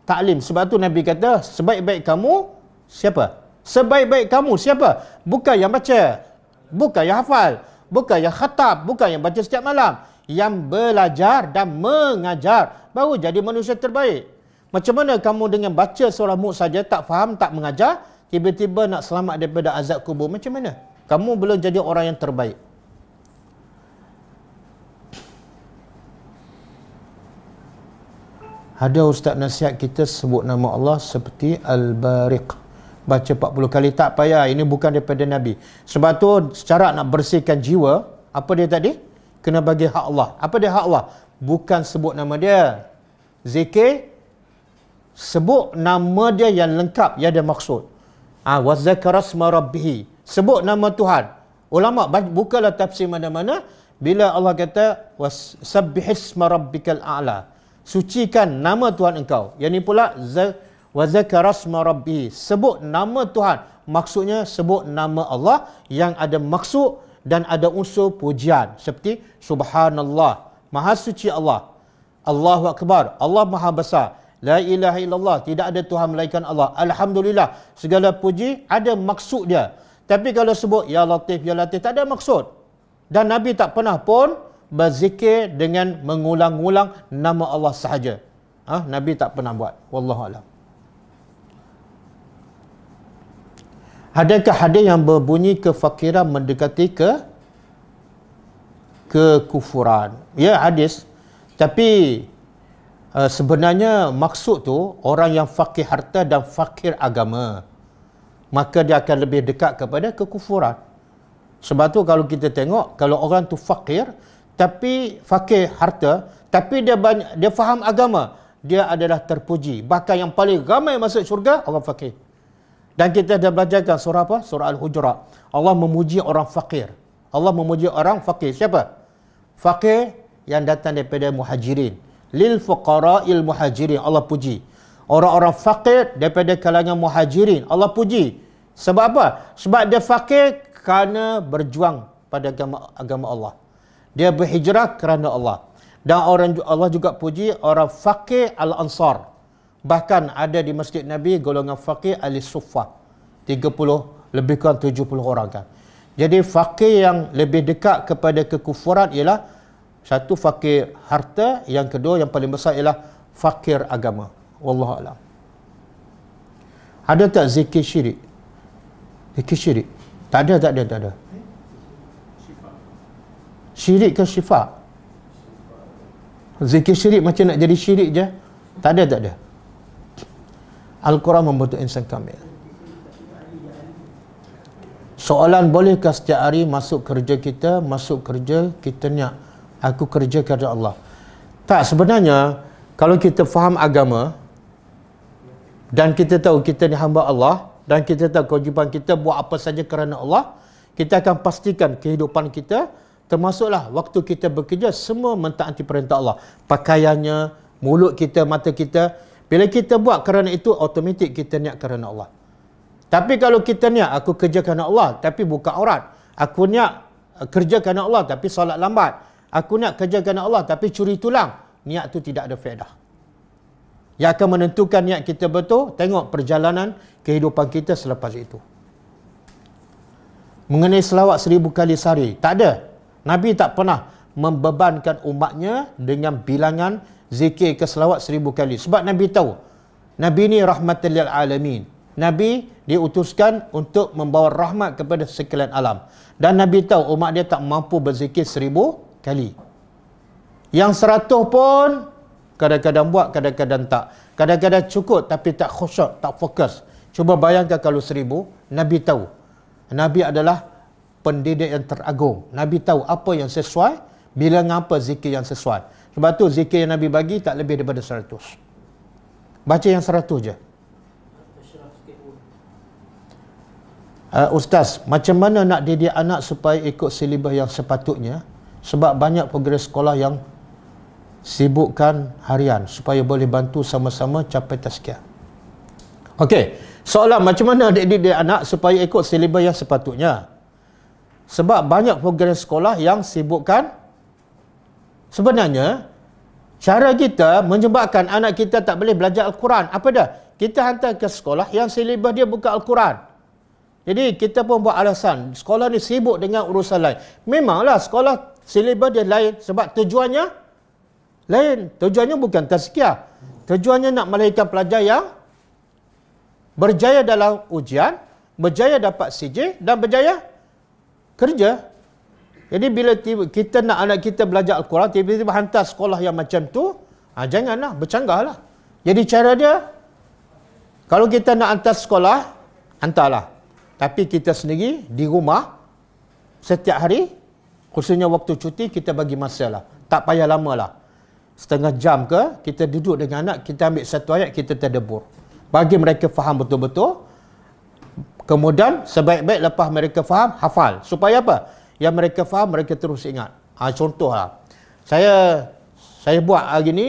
taklim. Sebab tu Nabi kata, sebaik-baik kamu siapa? Sebaik-baik kamu siapa? Bukan yang baca, bukan yang hafal, bukan yang khatam, bukan yang baca setiap malam. Yang belajar dan mengajar, baru jadi manusia terbaik. Macam mana kamu dengan baca surah Mulk saja, tak faham, tak mengajar, tiba-tiba nak selamat daripada azab kubur? Macam mana? Kamu belum jadi orang yang terbaik. Ada ustaz nasihat kita sebut nama Allah seperti Al-Bariq, baca 40 kali, tak payah, ini bukan daripada Nabi. Sebab tu secara nak bersihkan jiwa, apa dia tadi? Kena bagi hak Allah. Apa dia hak Allah? Bukan sebut nama dia. Zikir, sebut nama dia yang lengkap, yang ada maksud. Wa zakara asma rabbih, sebut nama Tuhan. Ulama bukalah tafsir mana-mana, bila Allah kata wasabbihisma rabbikal a'la, sucikan nama Tuhan engkau. Yang ni pula wa zakara asma rabbih, sebut nama Tuhan, maksudnya sebut nama Allah yang ada maksud dan ada unsur pujian, seperti subhanallah, maha suci Allah, Allahu akbar, Allah maha besar, la ilaha illallah, tidak ada Tuhan melainkan Allah, alhamdulillah, segala puji ada maksud dia. Tapi kalau sebut ya Latif, tak ada maksud. Dan Nabi tak pernah pun berzikir dengan mengulang-ulang nama Allah sahaja. Nabi tak pernah buat. Wallahu a'lam. Adakah hadis yang berbunyi kefakiran mendekati kekufuran? Ya, hadis. Tapi sebenarnya maksud tu orang yang fakir harta dan fakir agama, maka dia akan lebih dekat kepada kekufuran. Sebab tu kalau kita tengok, kalau orang tu fakir tapi fakir harta, tapi dia faham agama, dia adalah terpuji. Bahkan yang paling ramai masuk syurga orang fakir. Dan kita dah belajarkan surah apa? Surah Al-Hujurat. Allah memuji orang fakir. Allah memuji orang fakir. Siapa? Fakir yang datang daripada muhajirin. Lil fuqara'il muhajirin, Allah puji. Orang-orang fakir daripada kalangan muhajirin, Allah puji. Sebab apa? Sebab dia fakir kerana berjuang pada agama Allah. Dia berhijrah kerana Allah. Dan Allah juga puji orang fakir Al-Ansar. Bahkan ada di Masjid Nabi golongan fakir ahli suffah, 30 lebih kurang 70 orang kan. Jadi fakir yang lebih dekat kepada kekufuran ialah satu fakir harta, yang kedua yang paling besar ialah fakir agama. Wallahu a'lam. Ada tak zikir syirik? Zikir syirik? Tak ada. Syirik ke syifa? Zikir syirik macam nak jadi syirik je? Tak ada. Al-Quran membentuk insan kamil. Soalan, bolehkah setiap hari masuk kerja kita niat aku kerja kerja Allah? Tak, sebenarnya kalau kita faham agama dan kita tahu kita ni hamba Allah dan kita tahu kewajipan kita buat apa saja kerana Allah, kita akan pastikan kehidupan kita, termasuklah waktu kita bekerja, semua mentaati perintah Allah. Pakaiannya, mulut kita, mata kita, bila kita buat kerana itu, automatik kita niat kerana Allah. Tapi kalau kita niat aku kerja kerana Allah, tapi buka aurat, aku niat kerja kerana Allah tapi solat lambat. Aku nak kerja kerana Allah tapi curi tulang. Niat tu tidak ada faedah. Yang akan menentukan niat kita betul, tengok perjalanan kehidupan kita selepas itu. Mengenai selawat 1000 kali sehari, tak ada. Nabi tak pernah membebankan umatnya dengan bilangan zikir ke selawat 1000 kali. Sebab Nabi tahu, Nabi ni rahmatan lil alamin. Nabi diutuskan untuk membawa rahmat kepada sekalian alam. Dan Nabi tahu umat dia tak mampu berzikir 1000 kali. Yang 100 pun kadang-kadang buat, kadang-kadang tak. Kadang-kadang cukup tapi tak khusyuk, tak fokus. Cuba bayangkan kalau 1000, Nabi tahu. Nabi adalah pendidik yang teragung. Nabi tahu apa yang sesuai, bilangan apa zikir yang sesuai. Sebab tu zikir yang Nabi bagi tak lebih daripada 100. Baca yang 100 je. Ustaz, macam mana nak didik anak supaya ikut silibus yang sepatutnya? Sebab banyak pegawai sekolah yang sibukkan harian supaya boleh bantu sama-sama capai tazkiyah. Okey, soalan macam mana didik anak supaya ikut silibus yang sepatutnya? Sebab banyak program sekolah yang sibukkan. Sebenarnya cara kita menyebabkan anak kita tak boleh belajar Al-Quran apa dah? Kita hantar ke sekolah yang silibus dia bukan Al-Quran. Jadi kita pun buat alasan sekolah ni sibuk dengan urusan lain. Memanglah sekolah silibus dia lain sebab tujuannya lain. Tujuannya bukan tazkiyah. Tujuannya nak melahirkan pelajar yang berjaya dalam ujian, berjaya dapat CJ dan berjaya kerja. Jadi bila kita nak anak kita belajar Al-Quran, tiba-tiba hantar sekolah yang macam tu, janganlah, bercanggahlah. Jadi cara dia, kalau kita nak hantar sekolah, hantarlah. Tapi kita sendiri di rumah, setiap hari, khususnya waktu cuti, kita bagi masa lah. Tak payah lama lah. Setengah jam ke, kita duduk dengan anak, kita ambil satu ayat, kita tadabbur. Bagi mereka faham betul-betul. Kemudian, sebaik-baik lepas mereka faham, hafal. Supaya apa? Yang mereka faham, mereka terus ingat. Contohlah. Saya buat hari ni,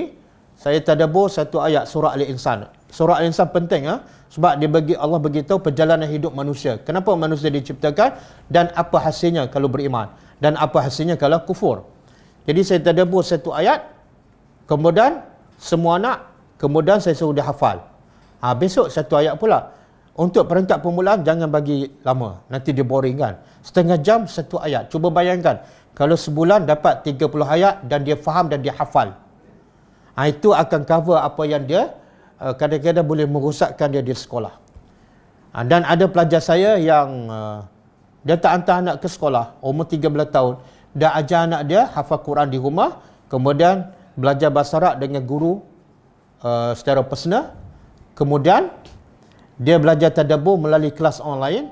saya tadabbur satu ayat surah Al-Insan. Surah Al-Insan penting. Sebab Allah beritahu perjalanan hidup manusia. Kenapa manusia diciptakan dan apa hasilnya kalau beriman. Dan apa hasilnya kalau kufur. Jadi saya tadabbur satu ayat, kemudian semua anak, kemudian saya suruh dia hafal. Besok satu ayat pula. Untuk peringkat permulaan jangan bagi lama. Nanti dia boring kan. Setengah jam satu ayat. Cuba bayangkan. Kalau sebulan dapat 30 ayat dan dia faham dan dia hafal. Itu akan cover apa yang dia kadang-kadang boleh merosakkan dia di sekolah. Dan ada pelajar saya yang dia tak hantar anak ke sekolah. Umur 13 tahun. Dah ajar anak dia hafal Quran di rumah. Kemudian belajar bahasa Arab dengan guru secara personal. Kemudian dia belajar tadabbur melalui kelas online.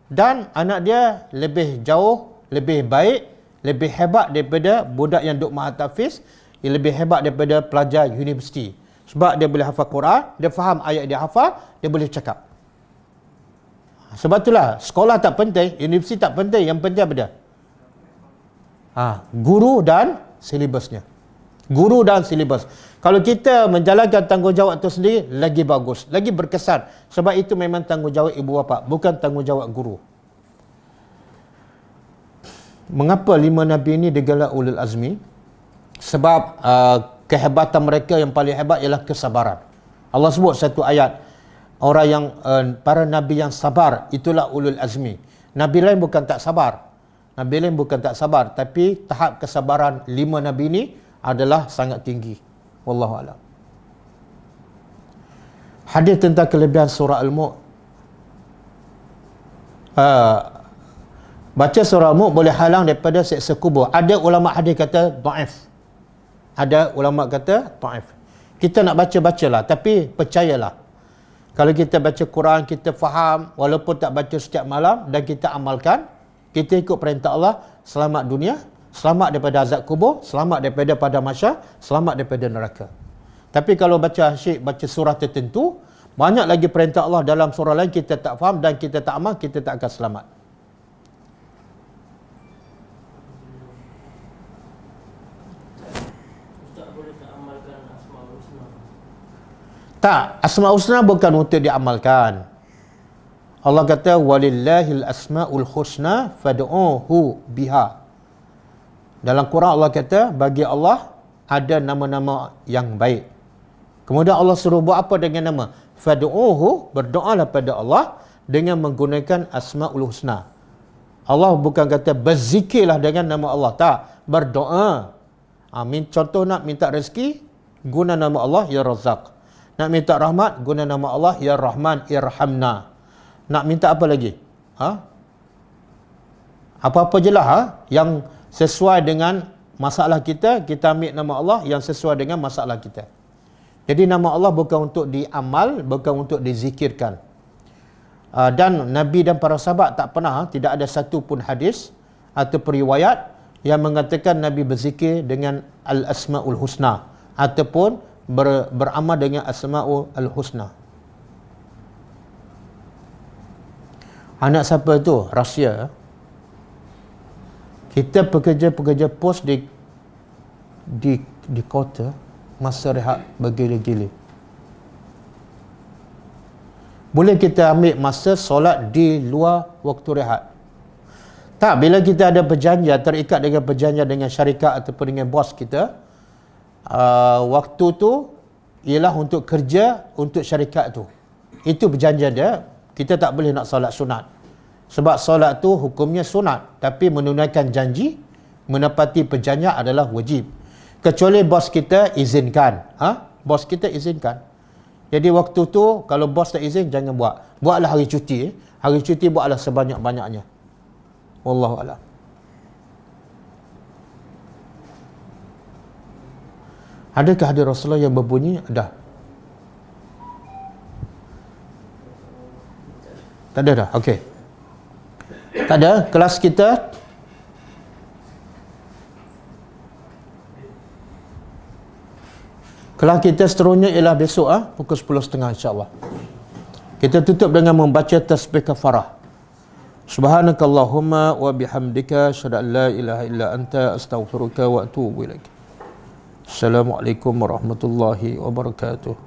Dan anak dia lebih jauh, lebih baik, lebih hebat daripada budak yang duk mahat tahfiz. Lebih hebat daripada pelajar universiti. Sebab dia boleh hafal Quran, dia faham ayat dia hafal, dia boleh cakap. Sebab itulah, sekolah tak penting, universiti tak penting, yang penting apa dia? Guru dan silibusnya. Guru dan silibus. Kalau kita menjalankan tanggungjawab itu sendiri, lagi bagus, lagi berkesan. Sebab itu memang tanggungjawab ibu bapa, bukan tanggungjawab guru. Mengapa 5 Nabi ini digelar ulul azmi? Sebab kehebatan mereka yang paling hebat ialah kesabaran. Allah sebut satu ayat, orang yang para nabi yang sabar itulah ulul azmi. Nabi lain bukan tak sabar. Nabi lain bukan tak sabar, tapi tahap kesabaran 5 nabi ini adalah sangat tinggi. Wallahu a'lam. Hadis tentang kelebihan surah Al-Mulk. Baca surah Al-Mulk boleh halang daripada siksa kubur. Ada ulama hadis kata dhaif. Ada ulama kata dhaif. Kita nak baca-bacalah, tapi percayalah. Kalau kita baca Quran, kita faham, walaupun tak baca setiap malam dan kita amalkan, kita ikut perintah Allah, selamat dunia, selamat daripada azab kubur, selamat daripada padang mahsyar, selamat daripada neraka. Tapi kalau baca asyik, baca surah tertentu, banyak lagi perintah Allah dalam surah lain kita tak faham dan kita tak amal, kita tak akan selamat. Tak, Asmaul Husna bukan untuk diamalkan. Allah kata walillahil asmaul husna fad'uhu biha. Dalam Quran Allah kata bagi Allah ada nama-nama yang baik. Kemudian Allah suruh buat apa dengan nama? Fad'uhu, berdoalah pada Allah dengan menggunakan asmaul husna. Allah bukan kata berzikirlah dengan nama Allah, tak, berdoa. Contoh nak minta rezeki, guna nama Allah ya Razzaq. Nak minta rahmat, guna nama Allah ya Rahman irhamna. Nak minta apa lagi? Apa-apa je lah yang sesuai dengan masalah kita, kita ambil nama Allah yang sesuai dengan masalah kita. Jadi nama Allah bukan untuk diamal, bukan untuk dizikirkan. Dan Nabi dan para sahabat tak pernah, tidak ada satu pun hadis atau periwayat yang mengatakan Nabi berzikir dengan al-asmaul husna ataupun beramal dengan asmaul husna. Anak siapa tu? Rahsia. Kita pekerja-pekerja pos di kota masa rehat bergila-gila. Boleh kita ambil masa solat di luar waktu rehat? Tak, bila kita ada perjanjian, terikat dengan perjanjian dengan syarikat ataupun dengan bos kita, waktu tu ialah untuk kerja untuk syarikat tu. Itu perjanjian dia. Kita tak boleh nak solat sunat. Sebab solat tu hukumnya sunat, tapi menunaikan janji, menepati perjanjian adalah wajib. Kecuali bos kita izinkan. Bos kita izinkan. Jadi waktu tu kalau bos tak izin, jangan buat. Buatlah hari cuti. Hari cuti buatlah sebanyak-banyaknya. Wallahu a'lam. Adakah hadis Rasulullah yang berbunyi? Ada. Tak ada dah? Okey. Tak ada. Kelas kita seterusnya ialah besok pukul 10.30 insya-Allah. Kita tutup dengan membaca tasbih kafarah. Subhanakallahumma wa bihamdika asyhadu an la ilaha illa anta astaghfiruka wa atubu ilaik. Assalamualaikum warahmatullahi wabarakatuh.